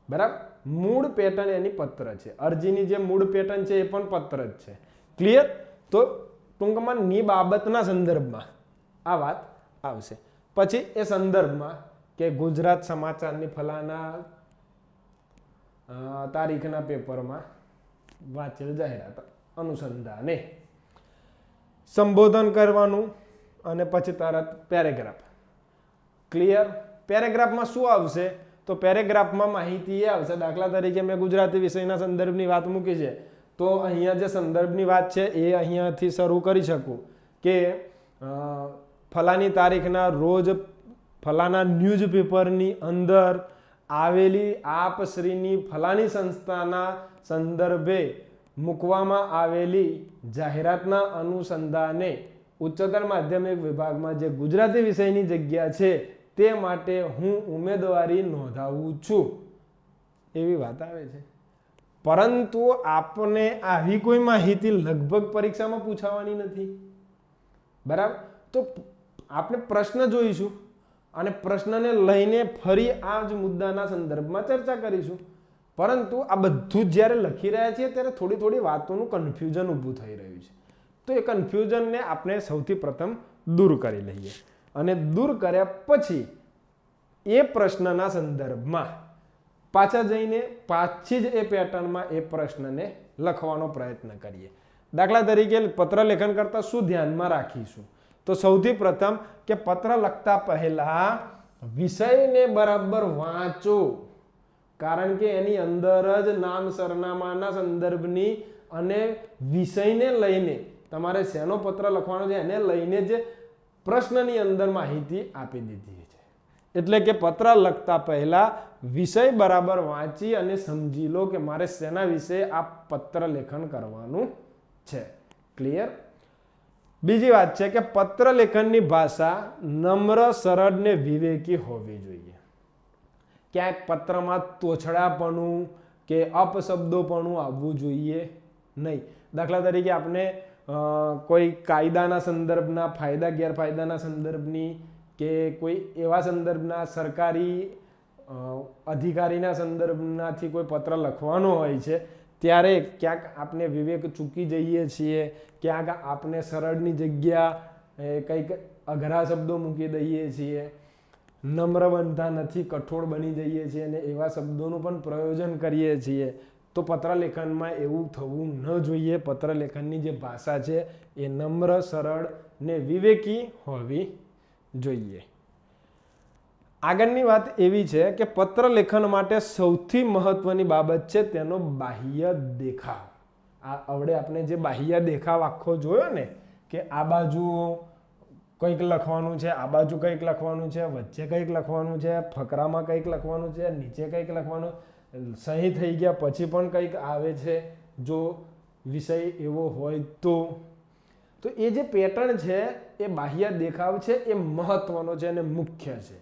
Speaker 1: બરાબર. મૂળ પેટર્ન એની પત્ર છે, અરજીની જે મૂળ પેટર્ન છે એ પણ પત્ર જ છે. ક્લિયર? તો ટૂંકમાં ની બાબતના સંદર્ભમાં આ વાત આવશે. પછી એ સંદર્ભમાં કે ગુજરાત સમાચારની ફલાના તારીખના પેપરમાં વાંચેલ જાહેરાત અનુસંધાને સંબોધન કરવાનું અને પછી તરત પેરેગ્રાફ. ક્લિયર? પેરેગ્રાફમાં શું આવશે? તો પેરેગ્રાફમાં માહિતી એ આવશે. દાખલા તરીકે મેં ગુજરાતી વિષયના સંદર્ભની વાત મૂકી છે, તો અહીંયા જે સંદર્ભની વાત છે એ અહીંયાથી શરૂ કરી શકું કે ફલાની તારીખના રોજ ફલાના ન્યૂઝપેપરની અંદર આવેલી આપશ્રીની ફલાની સંસ્થાના સંદર્ભે મૂકવામાં આવેલી જાહેરાતના અનુસંધાને ઉચ્ચતર માધ્યમિક વિભાગમાં જે ગુજરાતી વિષયની જગ્યા છે તે માટે હું ઉમેદવારી નોંધાવું છું, એવી વાત આવે છે. પરંતુ આપને આવી કોઈ માહિતી લગભગ પરીક્ષામાં પૂછાવાની નથી, બરાબર. તો આપણે પ્રશ્ન જોઈશું અને પ્રશ્નને લઈને ફરી આ જ મુદ્દાના સંદર્ભમાં ચર્ચા કરીશું. પરંતુ આ બધું જ જ્યારે લખી રહ્યા છીએ ત્યારે થોડી થોડી વાતોનું કન્ફ્યુઝન ઊભું થઈ રહ્યું છે. તો એ કન્ફ્યુઝનને આપણે સૌથી પ્રથમ દૂર કરી લઈએ અને દૂર કર્યા પછી એ પ્રશ્નના સંદર્ભમાં પાછા જઈને પાછી જ એ પેટર્નમાં એ પ્રશ્નને લખવાનો પ્રયત્ન કરીએ. દાખલા તરીકે પત્ર લેખન કરતા શું ધ્યાનમાં રાખીશું? તો સૌથી પ્રથમ કે પત્ર લખતા પહેલા વિષયને બરાબર વાંચો, કારણ કે એની અંદર જ નામ સરનામાના સંદર્ભની અને વિષયને લઈને તમારે શેનો પત્ર લખવાનો છે એને લઈને જ પ્રશ્નની અંદર માહિતી આપી દીધી છે. એટલે કે પત્ર લખતા પહેલા વિષય બરાબર વાંચી અને સમજી લો કે મારે શેના વિશે આ પત્ર લેખન કરવાનું છે. ક્લિયર? બીજી વાત છે કે પત્ર લેખનની ભાષા નમ્ર, સરળ ને વિવેકી હોવી જોઈએ. ક્યાંક પત્રમાં તોછડાપણું કે અપશબ્દોપણું આવવું જોઈએ નહીં. દાખલા તરીકે આપણે કોઈ કાયદાના સંદર્ભના, ફાયદા ગેરફાયદાના સંદર્ભની કે કોઈ એવા સંદર્ભના સરકારી અધિકારીના સંદર્ભનાથી કોઈ પત્ર લખવાનો હોય છે ત્યારે ક્યાંક આપણે વિવેક ચૂકી જઈએ છીએ, ક્યાંક આપણે સરળની જગ્યા કંઈક અઘરા શબ્દો મૂકી દઈએ છીએ, નમ્ર બનતા નથી, કઠોળ બની જઈએ છીએ અને એવા શબ્દોનું પણ પ્રયોજન કરીએ છીએ. તો પત્ર લેખનમાં એવું થવું ન જોઈએ. પત્ર લેખનની જે ભાષા છે એ નમ્ર, સરળ ને વિવેકી હોવી જોઈએ. આગળની વાત એવી છે કે પત્ર લેખન માટે સૌથી મહત્વની બાબત છે તેનો બાહ્ય દેખાવ. આ આવડે આપણે જે બાહ્ય દેખાવ આખો જોયો ને કે આ બાજુ કંઈક લખવાનું છે, આ બાજુ કંઈક લખવાનું છે, વચ્ચે કંઈક લખવાનું છે, ફકરામાં કંઈક લખવાનું છે, નીચે કંઈક લખવાનું, સહી થઈ ગયા પછી પણ કંઈક આવે છે જો વિષય એવો હોય તો એ જે પેટર્ન છે એ બાહ્ય દેખાવ છે એ મહત્વનો છે અને મુખ્ય છે,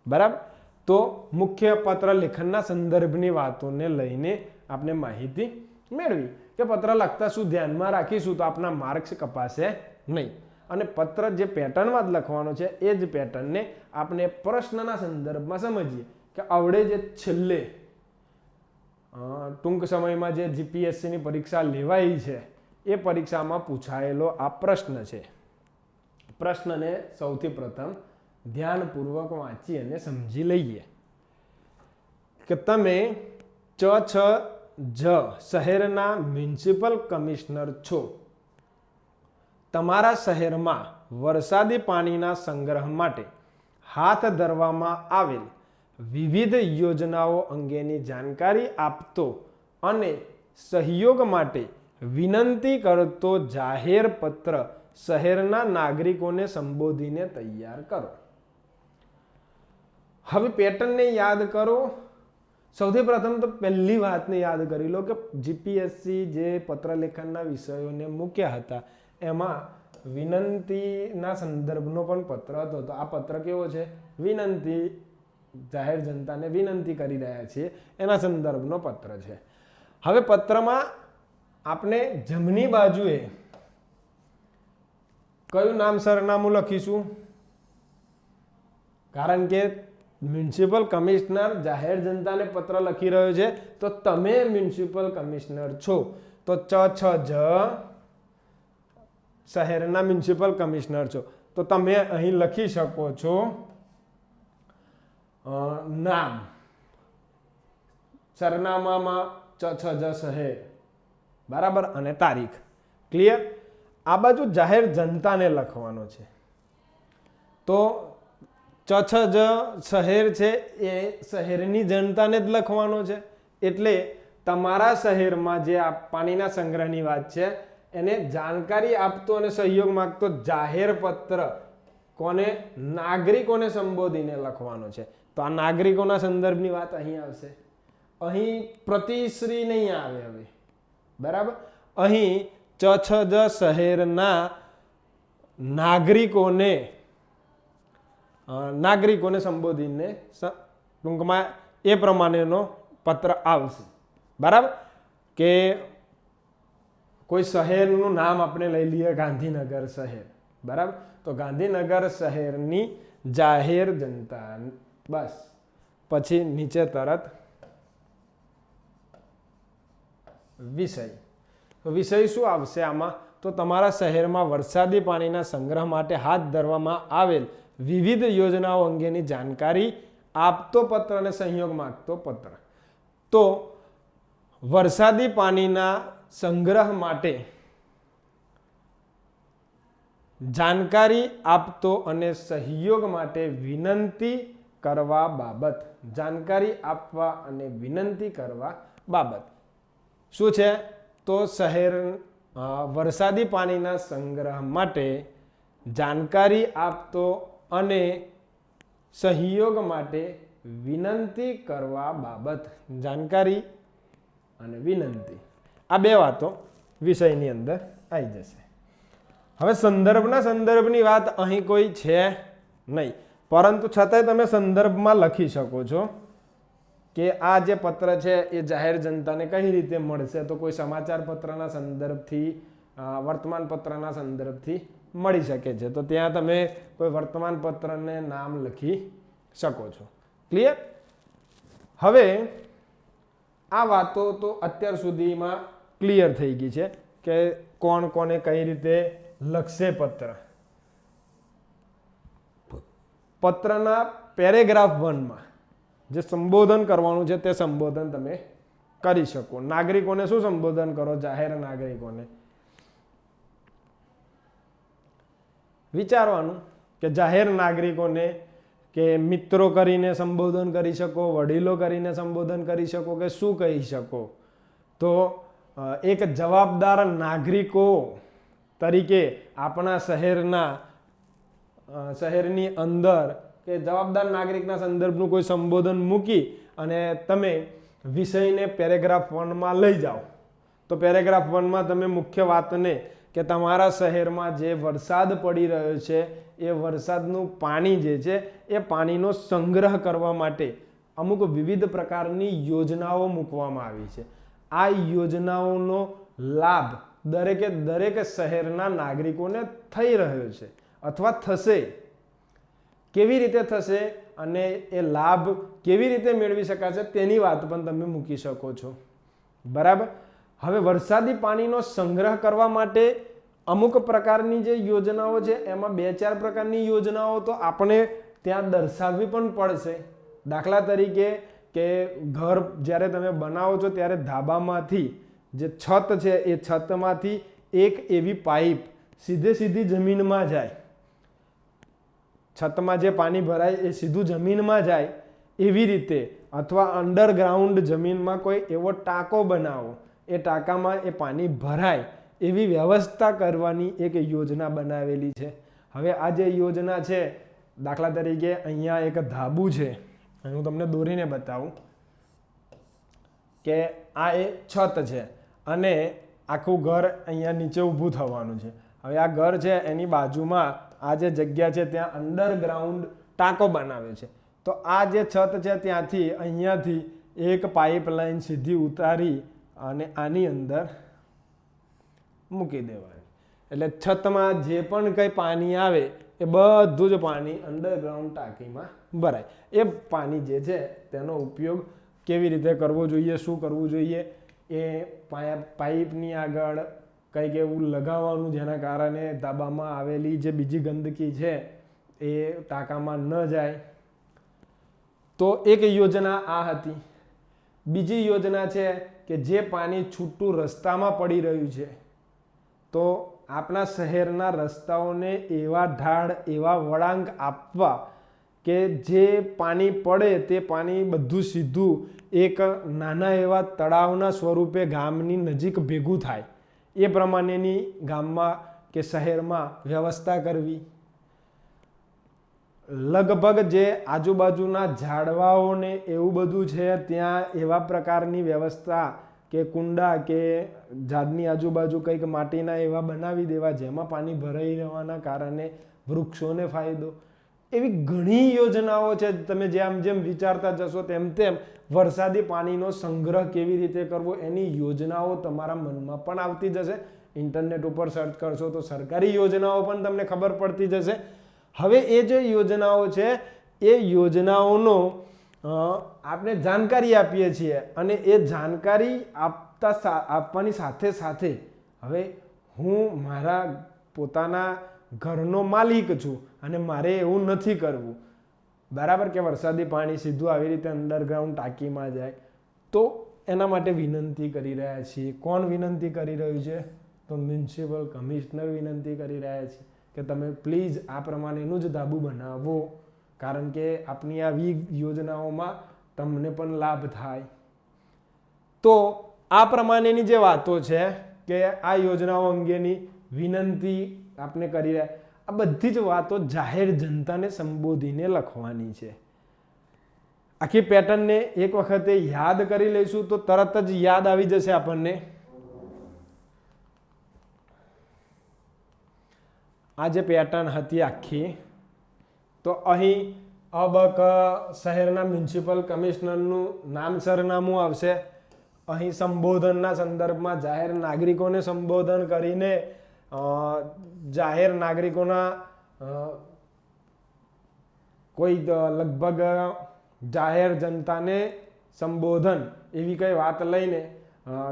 Speaker 1: બરાબર. તો મુખ્ય પત્ર લેખનના સંદર્ભની વાતોને લઈને આપણે માહિતી મેળવી કે પત્ર લખતા શું ધ્યાનમાં રાખીશું તો આપણા માર્ક્સ કપાશે નહીં. અને પત્ર જે પેટર્નમાં જ લખવાનો છે એ જ પેટર્નને આપણે પ્રશ્નના સંદર્ભમાં સમજીએ કે આવડે જે છેલ્લે ટૂંક સમયમાં જે જીપીએસસીની પરીક્ષા લેવાઈ છે એ પરીક્ષામાં પૂછાયેલો આ પ્રશ્ન છે. પ્રશ્નને સૌથી પ્રથમ ધ્યાનપૂર્વક વાંચી અને સમજી લઈએ કે તમે ચ, છ શહેરના મ્યુનિસિપલ કમિશનર છો. તમારા શહેરમાં વરસાદી પાણીના સંગ્રહ માટે હાથ ધરવામાં આવેલ વિવિધ યોજનાઓ અંગેની જાણકારી આપતો અને સહયોગ માટે વિનંતી કરતો જાહેર પત્ર શહેરના નાગરિકોને સંબોધીને તૈયાર કરો. હવે પેટર્નને યાદ કરો. સૌથી પ્રથમ તો પહેલી વાતને યાદ કરી લો કે જીપીએસસી જે પત્રલેખનના વિષયોને મૂક્યા હતા એમાં વિનંતીના સંદર્ભનો પણ પત્ર હતો. તો આ પત્ર કેવો છે? વિનંતી, જાહેર જનતાને વિનંતી કરી રહ્યા છીએ એના સંદર્ભનો પત્ર છે. હવે પત્રમાં આપણે જમણી બાજુએ કયું નામ સરનામું લખીશું? કારણ કે મ્યુનિસિપલ કમિશનર જાહેર જનતાને પત્ર લખી રહ્યો છે તો તમે મ્યુનિસિપલ કમિશનર છો, તો ચ શહેરના મ્યુનિસિપલ કમિશનર છો તો તમે અહીં લખી શકો છો નામ, સરનામામાં ચ શહેર, બરાબર, અને તારીખ. ક્લિયર? આ બાજુ જાહેર જનતાને લખવાનો છે તો ચ શહેર છે એ શહેરની જનતાને જ લખવાનો છે. એટલે તમારા શહેરમાં જે આ પાણીના સંગ્રહની વાત છે એને જાણકારી આપતો અને સહયોગ માંગતો જાહેર પત્ર કોને? નાગરિકોને સંબોધીને લખવાનો છે. તો આ નાગરિકોના સંદર્ભની વાત અહીં આવશે. અહીં પ્રતિશ્રી નહીં આવે હવે, બરાબર. અહીં શહેરના નાગરિકોને સંબોધીને ટૂંકમાં એ પ્રમાણેનો પત્ર આવશે, બરાબર. કે કોઈ શહેરનું નામ આપણે લઈ લઈએ, ગાંધીનગર શહેર, બરાબર. તો ગાંધીનગર શહેરની જાહેર જનતા, બસ. પછી નીચે તરત વિષય. તો વિષય શું આવશે આમાં? તો તમારા શહેરમાં વરસાદી પાણીના સંગ્રહ માટે હાથ ધરવામાં આવેલ વિવિધ યોજનાઓ અંગેની જાણકારી આપતો પત્ર અને સહયોગ માંગતો પત્ર. તો વરસાદી પાણીના સંગ્રહ માટે જાણકારી આપતો અને સહયોગ માટે વિનંતી કરવા બાબત. જાણકારી આપવા અને વિનંતી કરવા બાબત શું છે? તો શહેર વરસાદી પાણીના સંગ્રહ માટે જાણકારી આપતો અને સહયોગ માટે વિનંતી કરવા બાબત. જાણકારી અને વિનંતી, આ બે વાતો વિષયની અંદર આવી જશે. હવે સંદર્ભની વાત અહીં કોઈ છે નહીં, પરંતુ છતાંય તમે સંદર્ભમાં લખી શકો છો કે આ જે પત્ર છે એ જાહેર જનતાને કઈ રીતે મળશે. તો કોઈ સમાચાર પત્રના સંદર્ભથી, વર્તમાન પત્રના સંદર્ભથી મળી શકે છે. તો ત્યાં તમે કોઈ વર્તમાન પત્રને નામ લખી શકો છો. ક્લિયર? હવે આ વાતો તો અત્યાર સુધીમાં ક્લિયર થઈ ગઈ છે કે કોણ કોને કઈ રીતે લખશે પત્ર. પત્રના પેરેગ્રાફ 1માં જે સંબોધન કરવાનું છે તે સંબોધન તમે કરી શકો. નાગરિકોને શું સંબોધન કરો? જાહેર નાગરિકોને. વિચારવાનું કે જાહેર નાગરિકોને કે મિત્રો કરીને સંબોધન કરી શકો, વડીલો કરીને સંબોધન કરી શકો, કે શું કહી શકો? તો એક જવાબદાર નાગરિકો તરીકે આપણા શહેરની અંદર કે જવાબદાર નાગરિકના સંદર્ભનું કોઈ સંબોધન મૂકી અને તમે વિષયને પેરેગ્રાફ 1માં લઈ જાઓ. તો પેરેગ્રાફ 1માં તમે મુખ્ય વાતને કે તમારા શહેરમાં જે વરસાદ પડી રહ્યો છે એ વરસાદનું પાણી જે છે એ પાણીનો સંગ્રહ કરવા માટે અમુક વિવિધ પ્રકારની યોજનાઓ મૂકવામાં આવી છે. આ યોજનાઓનો લાભ દરેક શહેરના નાગરિકોને થઈ રહ્યો છે અથવા થશે. કેવી રીતે થશે અને એ લાભ કેવી રીતે મેળવી શકાશે તેની વાત પણ તમે મૂકી શકો છો, બરાબર. હવે વરસાદી પાણીનો સંગ્રહ કરવા માટે અમુક પ્રકારની જે યોજનાઓ છે એમાં 2-4 પ્રકારની યોજનાઓ તો આપણે ત્યાં દર્શાવવી પણ પડશે. દાખલા તરીકે કે ઘર જ્યારે તમે બનાવો છો ત્યારે ધાબામાંથી જે છત છે એ છતમાંથી એક એવી પાઇપ સીધી જમીનમાં જાય, છતમાં જે પાણી ભરાય એ સીધું જમીનમાં જાય એવી રીતે, અથવા અંડરગ્રાઉન્ડ જમીનમાં કોઈ એવો ટાંકો બનાવો, એ ટાંકામાં એ પાણી ભરાય એવી વ્યવસ્થા કરવાની એક યોજના બનાવેલી છે. હવે આ જે યોજના છે, દાખલા તરીકે અહીંયા એક ધાબુ છે, હું તમને દોરીને બતાવું કે આ એ છત છે અને આખું ઘર અહીંયા નીચે ઊભું થવાનું છે. હવે આ ઘર છે એની બાજુમાં આ જે જગ્યા છે ત્યાં અંડરગ્રાઉન્ડ ટાંકો બનાવ્યો છે. તો આ જે છત છે ત્યાંથી અહીંયાથી એક પાઇપલાઇન સીધી ઉતારી અને આની અંદર મૂકી દેવાય. એટલે છતમાં જે પણ કંઈ પાણી આવે એ બધું જ પાણી અંડરગ્રાઉન્ડ ટાંકીમાં ભરાય. એ પાણી જે છે તેનો ઉપયોગ કેવી રીતે કરવો જોઈએ, શું કરવું જોઈએ, એ પાઇપની આગળ કંઈક એવું લગાવવાનું જેના કારણે ધાબામાં આવેલી જે બીજી ગંદકી છે એ ટાંકામાં ન જાય. તો એક યોજના આ હતી. બીજી યોજના છે કે જે પાણી છૂટું રસ્તામાં પડી રહ્યું છે, તો આપણા શહેરના રસ્તાઓને એવા ઢાળ, એવા વળાંક આપવા કે જે પાણી પડે તે પાણી બધું સીધું એક નાના એવા તળાવના સ્વરૂપે ગામની નજીક ભેગું થાય, એ પ્રમાણેની ગામમાં કે શહેરમાં વ્યવસ્થા કરવી. લગભગ જે આજુબાજુના ઝાડવાઓને એવું બધું છે ત્યાં એવા પ્રકારની વ્યવસ્થા કે કુંડા કે ઝાડની આજુબાજુ કંઈક માટીના એવા બનાવી દેવા જેમાં પાણી ભરાઈ રહેવાના કારણે વૃક્ષોને ફાયદો. એવી ઘણી યોજનાઓ છે. તમે જેમ વિચારતા જશો તેમ વરસાદી પાણીનો સંગ્રહ કેવી રીતે કરવો એની યોજનાઓ તમારા મનમાં પણ આવતી જશે. ઇન્ટરનેટ ઉપર સર્ચ કરશો તો સરકારી યોજનાઓ પણ તમને ખબર પડતી જશે. હવે એ જે યોજનાઓ છે એ યોજનાઓનો આપણે જાણકારી આપીએ છીએ અને એ જાણકારી આપવાની સાથે સાથે હવે હું મારા પોતાના ઘરનો માલિક છું અને મારે એવું નથી કરવું, બરાબર, કે વરસાદી પાણી સીધું આવી રીતે અંડરગ્રાઉન્ડ ટાંકીમાં જાય. તો એના માટે વિનંતી કરી રહ્યા છીએ. કોણ વિનંતી કરી રહ્યું છે? તો મ્યુનિસિપલ કમિશનર વિનંતી કરી રહ્યા છે કે તમે પ્લીઝ આ પ્રમાણેનું જ ધાબુ બનાવો, કારણ કે આપણી આવી યોજનાઓમાં તમને પણ લાભ થાય. તો આ પ્રમાણેની જે વાતો છે કે આ યોજનાઓ અંગેની વિનંતી આપણે કરી રહ્યા, આ બધી જ વાતો જાહેર જનતાને સંબોધીને લખવાની છે. આખી પેટર્નને એક વખતે યાદ કરી લઈશું તો તરત જ યાદ આવી જશે આપણને. આ જે પેટર્ન હતી આખી, તો અહીં અબક શહેરના મ્યુનિસિપલ કમિશનરનું નામ, સરનામું આવશે. અહીં સંબોધનના સંદર્ભમાં જાહેર નાગરિકોને સંબોધન કરીને જાહેર નાગરિકોના કોઈ લગભગ જાહેર જનતાને સંબોધન એવી કઈ વાત લઈને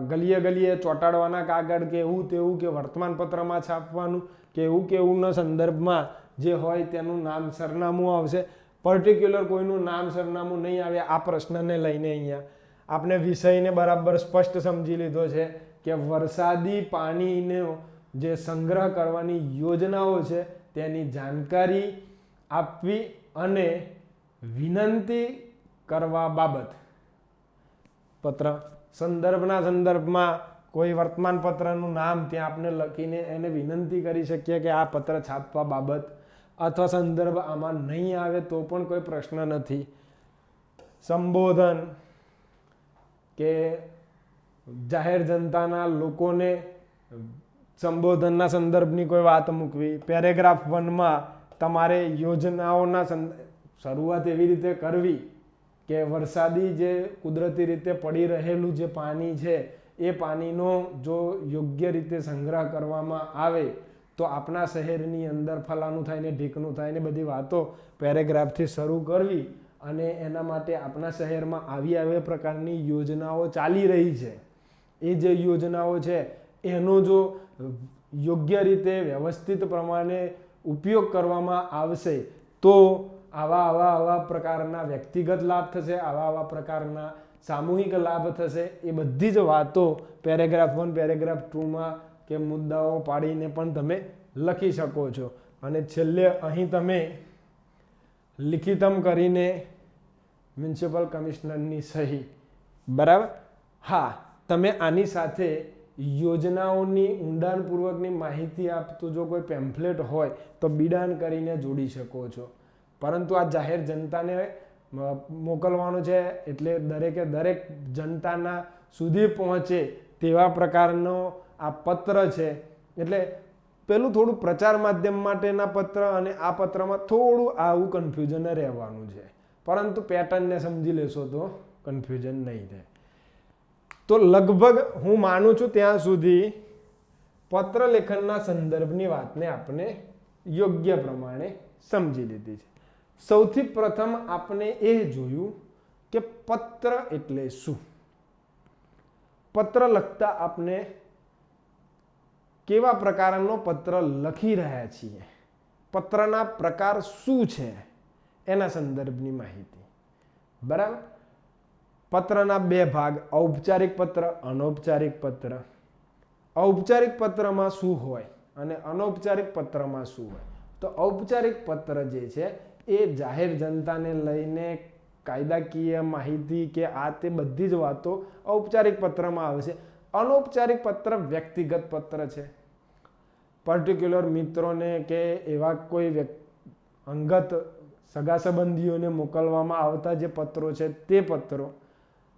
Speaker 1: ગલીએ ગલીએ ચોંટાડવાના કાગળ કે એવું તેવું કે વર્તમાનપત્રમાં છાપવાનું કે એવું સંદર્ભમાં જે હોય તેનું નામ, સરનામું આવશે. પર્ટિક્યુલર કોઈનું નામ, સરનામું નહીં આવે. આ પ્રશ્નને લઈને અહીંયા આપણે વિષયને બરાબર સ્પષ્ટ સમજી લીધો છે કે વરસાદી પાણીનો જે સંગ્રહ કરવાની યોજનાઓ છે તેની જાણકારી આપવી અને વિનંતી કરવા બાબત પત્ર. સંદર્ભમાં કોઈ વર્તમાનપત્રનું નામ ત્યાં આપણે લખીને એને વિનંતી કરી શકીએ કે આ પત્ર છાપવા બાબત, અથવા સંદર્ભ આમાં નહીં આવે તો પણ કોઈ પ્રશ્ન નથી. સંબોધન કે જાહેર જનતાના લોકોને સંબોધનના સંદર્ભની કોઈ વાત મૂકવી. પેરેગ્રાફ 1માં તમારે યોજનાઓના શરૂઆત એવી રીતે કરવી કે વરસાદી જે કુદરતી રીતે પડી રહેલું જે પાણી છે એ પાણીનો જો યોગ્ય રીતે સંગ્રહ કરવામાં આવે તો આપણા શહેરની અંદર ફલાણું થાય ને ઢીકણું થાય ને બધી વાતો પેરેગ્રાફથી શરૂ કરવી. અને એના માટે આપણા શહેરમાં આવી પ્રકારની યોજનાઓ ચાલી રહી છે. એ જે યોજનાઓ છે એનો જો યોગ્ય રીતે વ્યવસ્થિત પ્રમાણે ઉપયોગ કરવામાં આવશે તો આવા પ્રકારના વ્યક્તિગત લાભ થશે, આવા પ્રકારના સામૂહિક લાભ થશે. એ બધી જ વાતો પેરેગ્રાફ 1 પેરેગ્રાફ 2માં કે મુદ્દાઓ પાડીને પણ તમે લખી શકો છો. અને છેલ્લે અહીં તમે લિખિતમ કરીને મ્યુનિસિપલ કમિશનરની સહી. બરાબર. હા, તમે આની સાથે યોજનાઓની ઊંડાણપૂર્વકની માહિતી આપતું જો કોઈ પેમ્ફલેટ હોય તો બિડાન કરીને જોડી શકો છો. પરંતુ આ જાહેર જનતાને મોકલવાનું છે, એટલે દરેકે દરેક જનતાના સુધી પહોંચે તેવા પ્રકારનો આ પત્ર છે. એટલે પેલું થોડું પ્રચાર માધ્યમ માટેના પત્ર અને આ પત્રમાં થોડું આવું કન્ફ્યુઝન રહેવાનું છે, પરંતુ પેટર્નને સમજી લેશો તો કન્ફ્યુઝન નહીં રહે. તો લગભગ હું માનું છું ત્યાં સુધી પત્ર લેખનના સંદર્ભની વાતને આપણે યોગ્ય પ્રમાણે સમજી લીધી છે. સૌથી પ્રથમ આપણે એ જોયું કે પત્ર એટલે શું. પત્ર લખતા આપણે કેવા પ્રકારનો પત્ર લખી રહ્યા છીએ, પત્રના પ્રકાર શું છે એના સંદર્ભની માહિતી. બરાબર. પત્રના બે ભાગ, ઔપચારિક પત્ર, અનૌપચારિક પત્ર. ઔપચારિક પત્રમાં શું હોય અને અનૌપચારિક પત્રમાં શું હોય? તો ઔપચારિક પત્ર જે છે એ જાહેર જનતાને લઈને કાયદાકીય માહિતી કે આ તે બધી જ વાતો ઔપચારિક પત્રમાં આવે છે. અનૌપચારિક પત્ર વ્યક્તિગત પત્ર છે. પર્ટિક્યુલર મિત્રોને કે એવા કોઈ અંગત સગા સંબંધીઓને મોકલવામાં આવતા જે પત્રો છે તે પત્રો.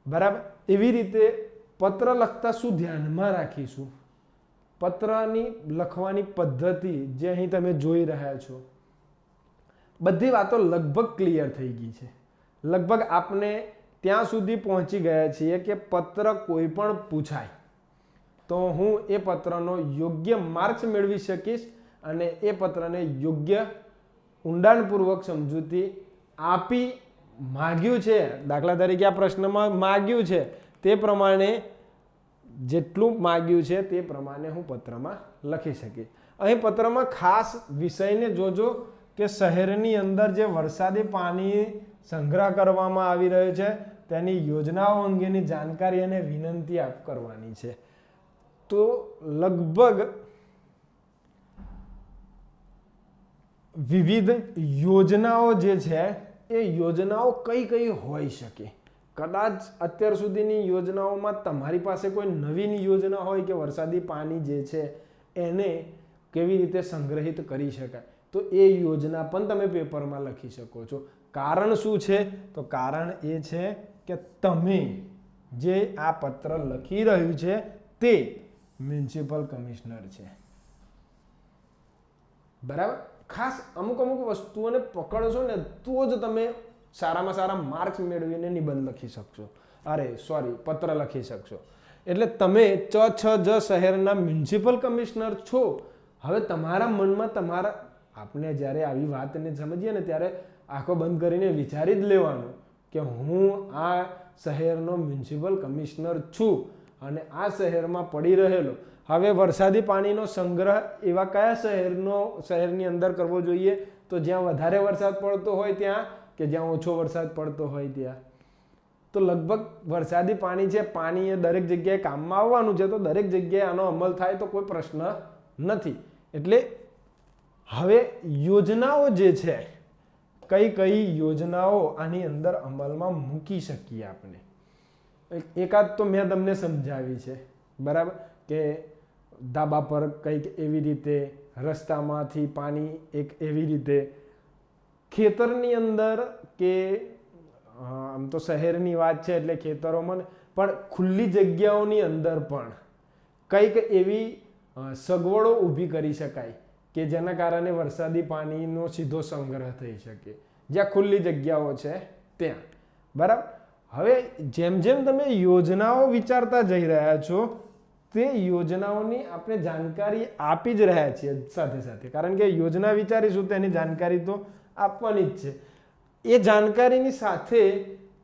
Speaker 1: બરાબર. એવી રીતે પત્ર લખતા શું ધ્યાનમાં રાખીશું? પત્રની લખવાની પદ્ધતિ જે અહીં તમે જોઈ રહ્યા છો, બધી વાતો લગભગ ક્લિયર થઈ ગઈ છે. લગભગ આપણે ત્યાં સુધી પહોંચી ગયા છીએ કે પત્ર કોઈ પણ પૂછાય તો હું એ પત્રનો યોગ્ય માર્ક્સ મેળવી શકીશ અને એ પત્રને યોગ્ય ઊંડાણપૂર્વક સમજૂતી આપી માગ્યું છે. દાખલા તરીકે આ પ્રશ્નમાં માગ્યું છે તે પ્રમાણે જેટલું માગ્યું છે તે પ્રમાણે હું પત્રમાં લખી શકીશ. અહીં પત્રમાં ખાસ વિષયને જોજો કે શહેરની અંદર જે વરસાદી પાણી સંગ્રહ કરવામાં આવી રહ્યો છે તેની યોજનાઓ અંગેની જાણકારી અને વિનંતી આપ કરવાની છે. તો લગભગ વિવિધ યોજનાઓ જે છે એ યોજનાઓ કઈ કઈ હોઈ શકે. કદાચ અત્યાર સુધીની યોજનાઓમાં તમારી પાસે કોઈ નવીન યોજના હોય કે વરસાદી પાણી જે છે એને કેવી રીતે સંગ્રહિત કરી શકાય, તો એ યોજના પણ તમે પેપરમાં લખી શકો છો. કારણ શું છે? તો કારણ એ છે કે તમે જે આ પત્ર લખી રહ્યું છે તે મ્યુનિસિપલ કમિશનર છે. બરાબર. ખાસ અમુક વસ્તુઓને પકડશો ને તો જ તમે સારામાં સારા માર્ક્સ મેળવીને નિબંધ લખી શકશો, પત્ર લખી શકશો. એટલે તમે ચ શહેરના મ્યુનિસિપલ કમિશનર છો. હવે તમારા મનમાં આપણે જ્યારે આવી વાતને સમજીએ ને ત્યારે આંખો બંધ કરીને વિચારી જ લેવાનું કે હું આ શહેરનો મ્યુનિસિપલ કમિશનર છું અને આ શહેરમાં પડી રહેલો હવે વરસાદી પાણીનો સંગ્રહ એવા કયા શહેરની અંદર કરવો જોઈએ? તો જ્યાં વધારે વરસાદ પડતો હોય ત્યાં કે જ્યાં ઓછો વરસાદ પડતો હોય ત્યાં. તો લગભગ વરસાદી પાણી છે, પાણી એ દરેક જગ્યાએ કામમાં આવવાનું છે, તો દરેક જગ્યાએ આનો અમલ થાય તો કોઈ પ્રશ્ન નથી. એટલે હવે યોજનાઓ જે છે, કઈ યોજનાઓ આની અંદર અમલમાં મૂકી શકીએ આપણે? એકાદ તો મેં તમને સમજાવી છે. બરાબર. કે ધાબા પર કંઈક એવી રીતે, રસ્તામાંથી પાણી એક એવી રીતે, ખેતરની અંદર કે આમ તો શહેરની વાત છે એટલે ખેતરોમાં પણ ખુલ્લી જગ્યાઓની અંદર પણ કંઈક એવી સગવડો ઊભી કરી શકાય કે જેના કારણે વરસાદી પાણીનો સીધો સંગ્રહ થઈ શકે, જ્યાં ખુલ્લી જગ્યાઓ છે ત્યાં. બરાબર. હવે જેમ તમે યોજનાઓ વિચારતા જઈ રહ્યા છો તે યોજનાઓની આપણે જાણકારી આપી જ રહ્યા છીએ સાથે સાથે, કારણ કે યોજના વિચારીશું તેની જાણકારી તો આપવાની જ છે. એ જાણકારીની સાથે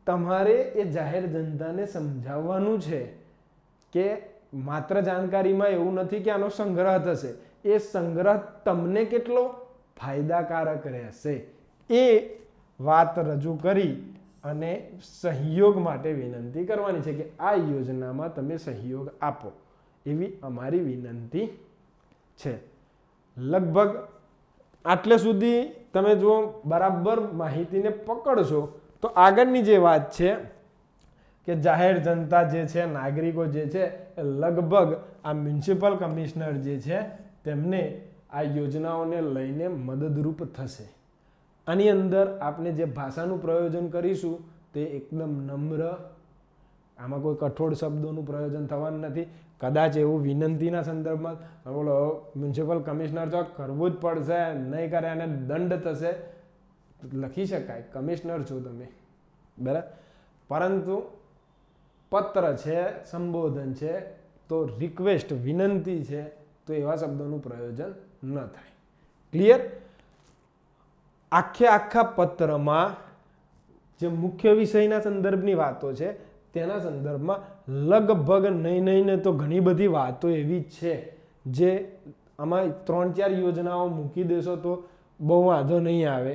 Speaker 1: તમારે એ જાહેર જનતાને સમજાવવાનું છે કે માત્ર જાણકારીમાં એવું નથી કે આનો સંગ્રહ થશે, એ સંગ્રહ તમને કેટલો ફાયદાકારક રહેશે એ વાત રજૂ કરી અને સહયોગ માટે વિનંતી કરવાની છે કે આ યોજનામાં તમે સહયોગ આપો એવી અમારી વિનંતી છે. લગભગ આટલે સુધી તમે જો બરાબર માહિતીને પકડશો તો આગળની જે વાત છે કે જાહેર જનતા જે છે, નાગરિકો જે છે, એ લગભગ આ મ્યુનિસિપલ કમિશનર જે છે તેમને આ યોજનાઓને લઈને મદદરૂપ થશે. આની અંદર આપણે જે ભાષાનું પ્રયોજન કરીશું તે એકદમ નમ્ર, આમાં કોઈ કઠોળ શબ્દોનું પ્રયોજન થવાનું નથી. કદાચ એવું વિનંતીના સંદર્ભમાં બોલો મ્યુનિસિપલ કમિશનર તો કરવું જ પડશે, નહીં કરે અને દંડ થશે, લખી શકાય, કમિશનર છો તમે, બરાબર. પરંતુ પત્ર છે, સંબોધન છે, તો રિક્વેસ્ટ, વિનંતી છે, તો એવા શબ્દોનું પ્રયોજન ન થાય. ક્લિયર? આખા પત્રમાં જે મુખ્ય વિષયના સંદર્ભની વાતો છે તેના સંદર્ભમાં લગભગ નહીં ને તો ઘણી બધી વાતો એવી છે જે આમાં 3-4 યોજનાઓ મૂકી દેશો તો બહુ વાંધો નહીં આવે.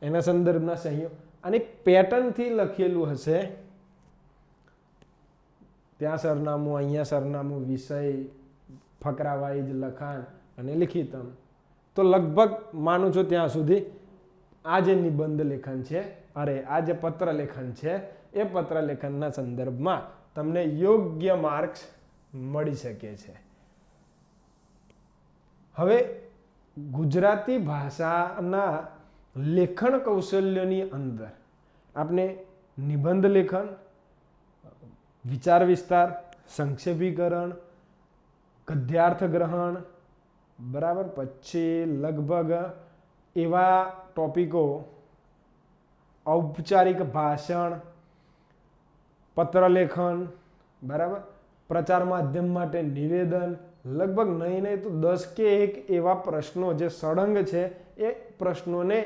Speaker 1: એના સંદર્ભના સહયોગ અને પેટર્નથી લખેલું હશે, ત્યાં સરનામું, અહીંયા સરનામું, વિષય, ફકરા વાઇઝ લખાણ અને લિખિતમ. તો લગભગ માનું છું ત્યાં સુધી આ જે નિબંધ લેખન છે, આ જે પત્ર લેખન છે, એ પત્ર લેખનના સંદર્ભમાં તમને યોગ્ય માર્ક્સ મળી શકે છે. હવે ગુજરાતી ભાષાના લેખન કૌશલ્યોની અંદર આપણે નિબંધ લેખન, વિચાર વિસ્તાર, સંક્ષેપીકરણ, ગદ્યાર્થ ગ્રહણ, બરાબર, પછી લગભગ એવા ટોપિકો, ઔપચારિક ભાષણ, પત્રલેખન, બરાબર, પ્રચાર માધ્યમ માટે નિવેદન, લગભગ નહીં તો 10 કે 1 એવા પ્રશ્નો જે સળંગ છે એ પ્રશ્નોને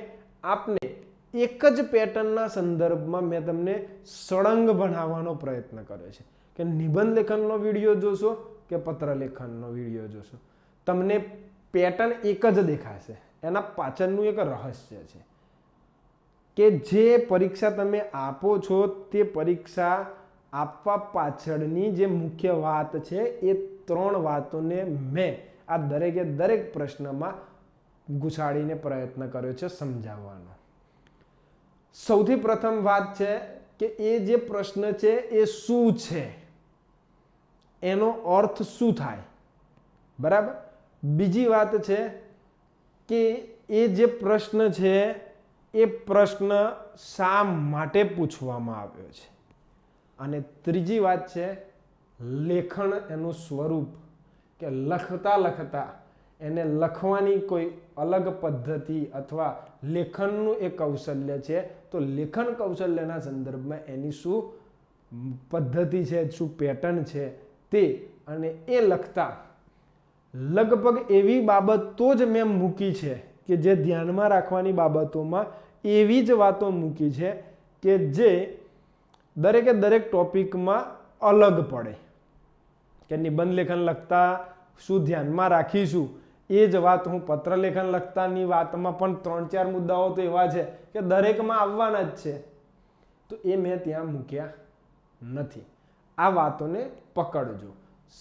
Speaker 1: આપને એક જ પેટર્નના સંદર્ભમાં મેં તમને સળંગ ભણાવવાનો પ્રયત્ન કર્યો છે કે નિબંધ લેખનનો વિડીયો જોશો કે પત્ર લેખનનો વિડીયો જોશો, તમને પેટર્ન એક જ દેખાશે. એના પાછળનું એક રહસ્ય છે કે જે પરીક્ષા તમે આપો છો તે પરીક્ષા આપવા પાછળની જે મુખ્ય વાત છે એ 3 વાતોને મેં આ દરેક પ્રશ્નમાં ઘુસાડીને પ્રયત્ન કર્યો છે સમજાવવાનો. સૌથી પ્રથમ વાત છે કે એ જે પ્રશ્ન છે એ શું છે, એનો અર્થ શું થાય, બરાબર. બીજી વાત છે કે એ જે પ્રશ્ન છે એ પ્રશ્ન શા માટે પૂછવામાં આવ્યો છે. અને ત્રીજી વાત છે લેખન, એનું સ્વરૂપ, કે લખતા એને લખવાની કોઈ અલગ પદ્ધતિ અથવા લેખનનું એક કૌશલ્ય છે, તો લેખન કૌશલ્યના સંદર્ભમાં એની શું પદ્ધતિ છે, શું પેટર્ન છે તે, અને એ લખતા લગભગ એવી બાબતો જ મેં મૂકી છે કે જે ધ્યાનમાં રાખવાની બાબતોમાં એવી જ વાતો મૂકી છે કે જે દરેક ટોપિકમાં અલગ પડે. કે નિબંધ લેખન લખતા શું ધ્યાનમાં રાખીશું એ જ વાત હું પત્ર લેખન લખતાની વાતમાં પણ 3-4 મુદ્દાઓ તો એવા છે કે દરેકમાં આવવાના જ છે, તો એ મેં ત્યાં મૂક્યા નથી. આ વાતોને પકડજો,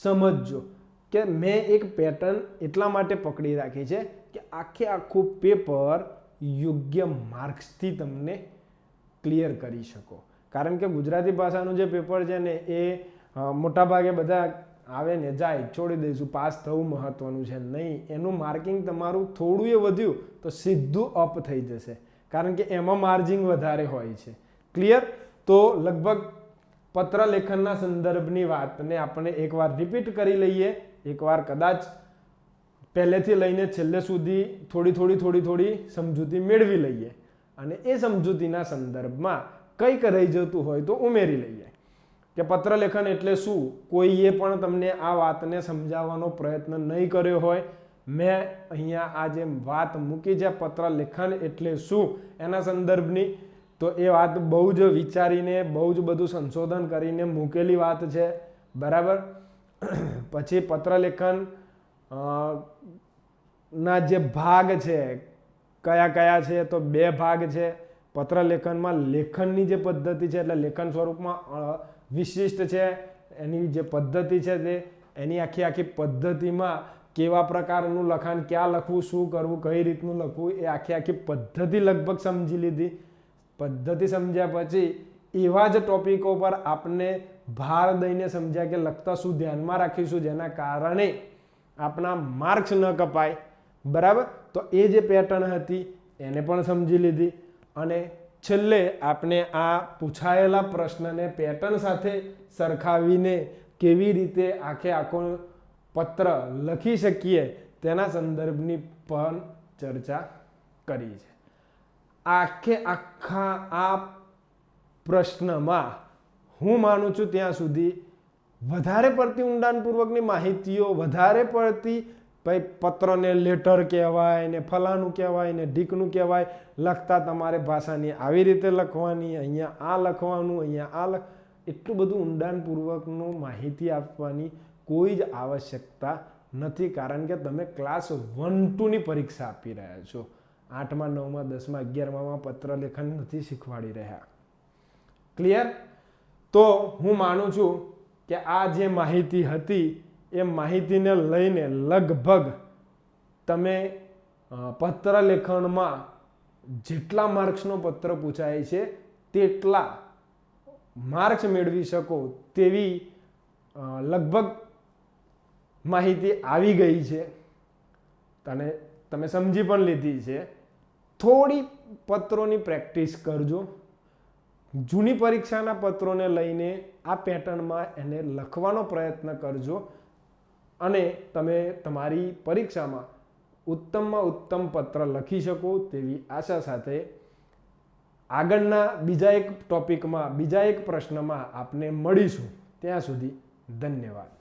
Speaker 1: સમજજો કે મેં એક પેટર્ન એટલા માટે પકડી રાખી છે કે આખું પેપર યોગ્ય માર્ક્સથી તમને ક્લિયર કરી શકો. કારણ કે ગુજરાતી ભાષાનું જે પેપર છે ને એ મોટાભાગે બધા આવે ને જાય, છોડી દઈશું, પાસ થવું મહત્વનું છે નહીં, એનું માર્કિંગ તમારું થોડું એ વધ્યું તો સીધું અપ થઈ જશે, કારણ કે એમાં માર્જિંગ વધારે હોય છે. ક્લિયર? તો લગભગ પત્ર લેખનના સંદર્ભની વાતને આપણે એકવાર રિપીટ કરી લઈએ, એકવાર કદાચ પહેલેથી લઈને છેલ્લે સુધી થોડી સમજૂતી મેળવી લઈએ અને એ સમજૂતીના સંદર્ભમાં કંઈક રહી જતું હોય તો ઉમેરી લઈએ કે પત્ર લેખન એટલે શું. કોઈએ પણ તમને આ વાતને સમજાવવાનો પ્રયત્ન નહીં કર્યો હોય. મેં અહીંયા આ જે વાત મૂકી છે પત્ર લેખન એટલે શું એના સંદર્ભની, તો એ વાત બહુ જ વિચારીને, બહુ જ બધું સંશોધન કરીને મૂકેલી વાત છે, બરાબર. પછી પત્ર લેખન ના જે ભાગ છે કયા છે, તો 2 ભાગ છે. પત્ર લેખનમાં લેખનની જે પદ્ધતિ છે એટલે લેખન સ્વરૂપમાં વિશિષ્ટ છે એની જે પદ્ધતિ છે તે એની આખી પદ્ધતિમાં કેવા પ્રકારનું લખાણ, ક્યાં લખવું, શું કરવું, કઈ રીતનું લખવું, એ આખી પદ્ધતિ લગભગ સમજી લીધી. પદ્ધતિ સમજ્યા પછી એવા જ ટોપિકો પર આપણે ભાર દઈને સમજ્યા કે લખતા શું ધ્યાનમાં રાખીશું જેના કારણે આપણા માર્ક્સ ન કપાય. બરાબર, તો એ જે પેટર્ન હતી એને પણ સમજી લીધી. અને છેલ્લે આપણે આ પૂછાયેલા પ્રશ્નને પેટર્ન સાથે સરખાવીને કેવી રીતે આખો પત્ર લખી શકીએ તેના સંદર્ભની પણ ચર્ચા કરી છે. આખા આ પ્રશ્નમાં હું માનું છું ત્યાં સુધી વધારે પડતી ઊંડાણપૂર્વકની માહિતીઓ, વધારે પડતી ભાઈ પત્રને લેટર કહેવાય ને ફલાનું કહેવાય ને ઢીકનું કહેવાય, લખતા તમારે ભાષાની આવી રીતે લખવાની, અહીંયા આ લખવાનું, અહીંયા આ એટલું બધું ઊંડાણપૂર્વકનું માહિતી આપવાની કોઈ જ આવશ્યકતા નથી. કારણ કે તમે ક્લાસ 1-2ની પરીક્ષા આપી રહ્યા છો. 8માં 9માં 10માં 11માં પત્ર લેખન નથી શીખવાડી રહ્યા. ક્લિયર? તો હું માનું છું કે આ જે માહિતી હતી એ માહિતીને લઈને લગભગ તમે પત્ર લેખનમાં જેટલા માર્ક્સનો પત્ર પૂછાય છે તેટલા માર્ક્સ મેળવી શકો તેવી લગભગ માહિતી આવી ગઈ છે અને તમે સમજી પણ લીધી છે. થોડી પત્રોની પ્રેક્ટિસ કરજો. જૂની પરીક્ષાના પત્રોને લઈને આ પેટર્નમાં એને લખવાનો પ્રયત્ન કરજો અને તમે તમારી પરીક્ષામાં ઉત્તમમાં ઉત્તમ પત્ર લખી શકો તેવી આશા સાથે આગળના બીજા એક ટોપિકમાં, બીજા એક પ્રશ્નમાં આપને મળીશું. ત્યાં સુધી ધન્યવાદ.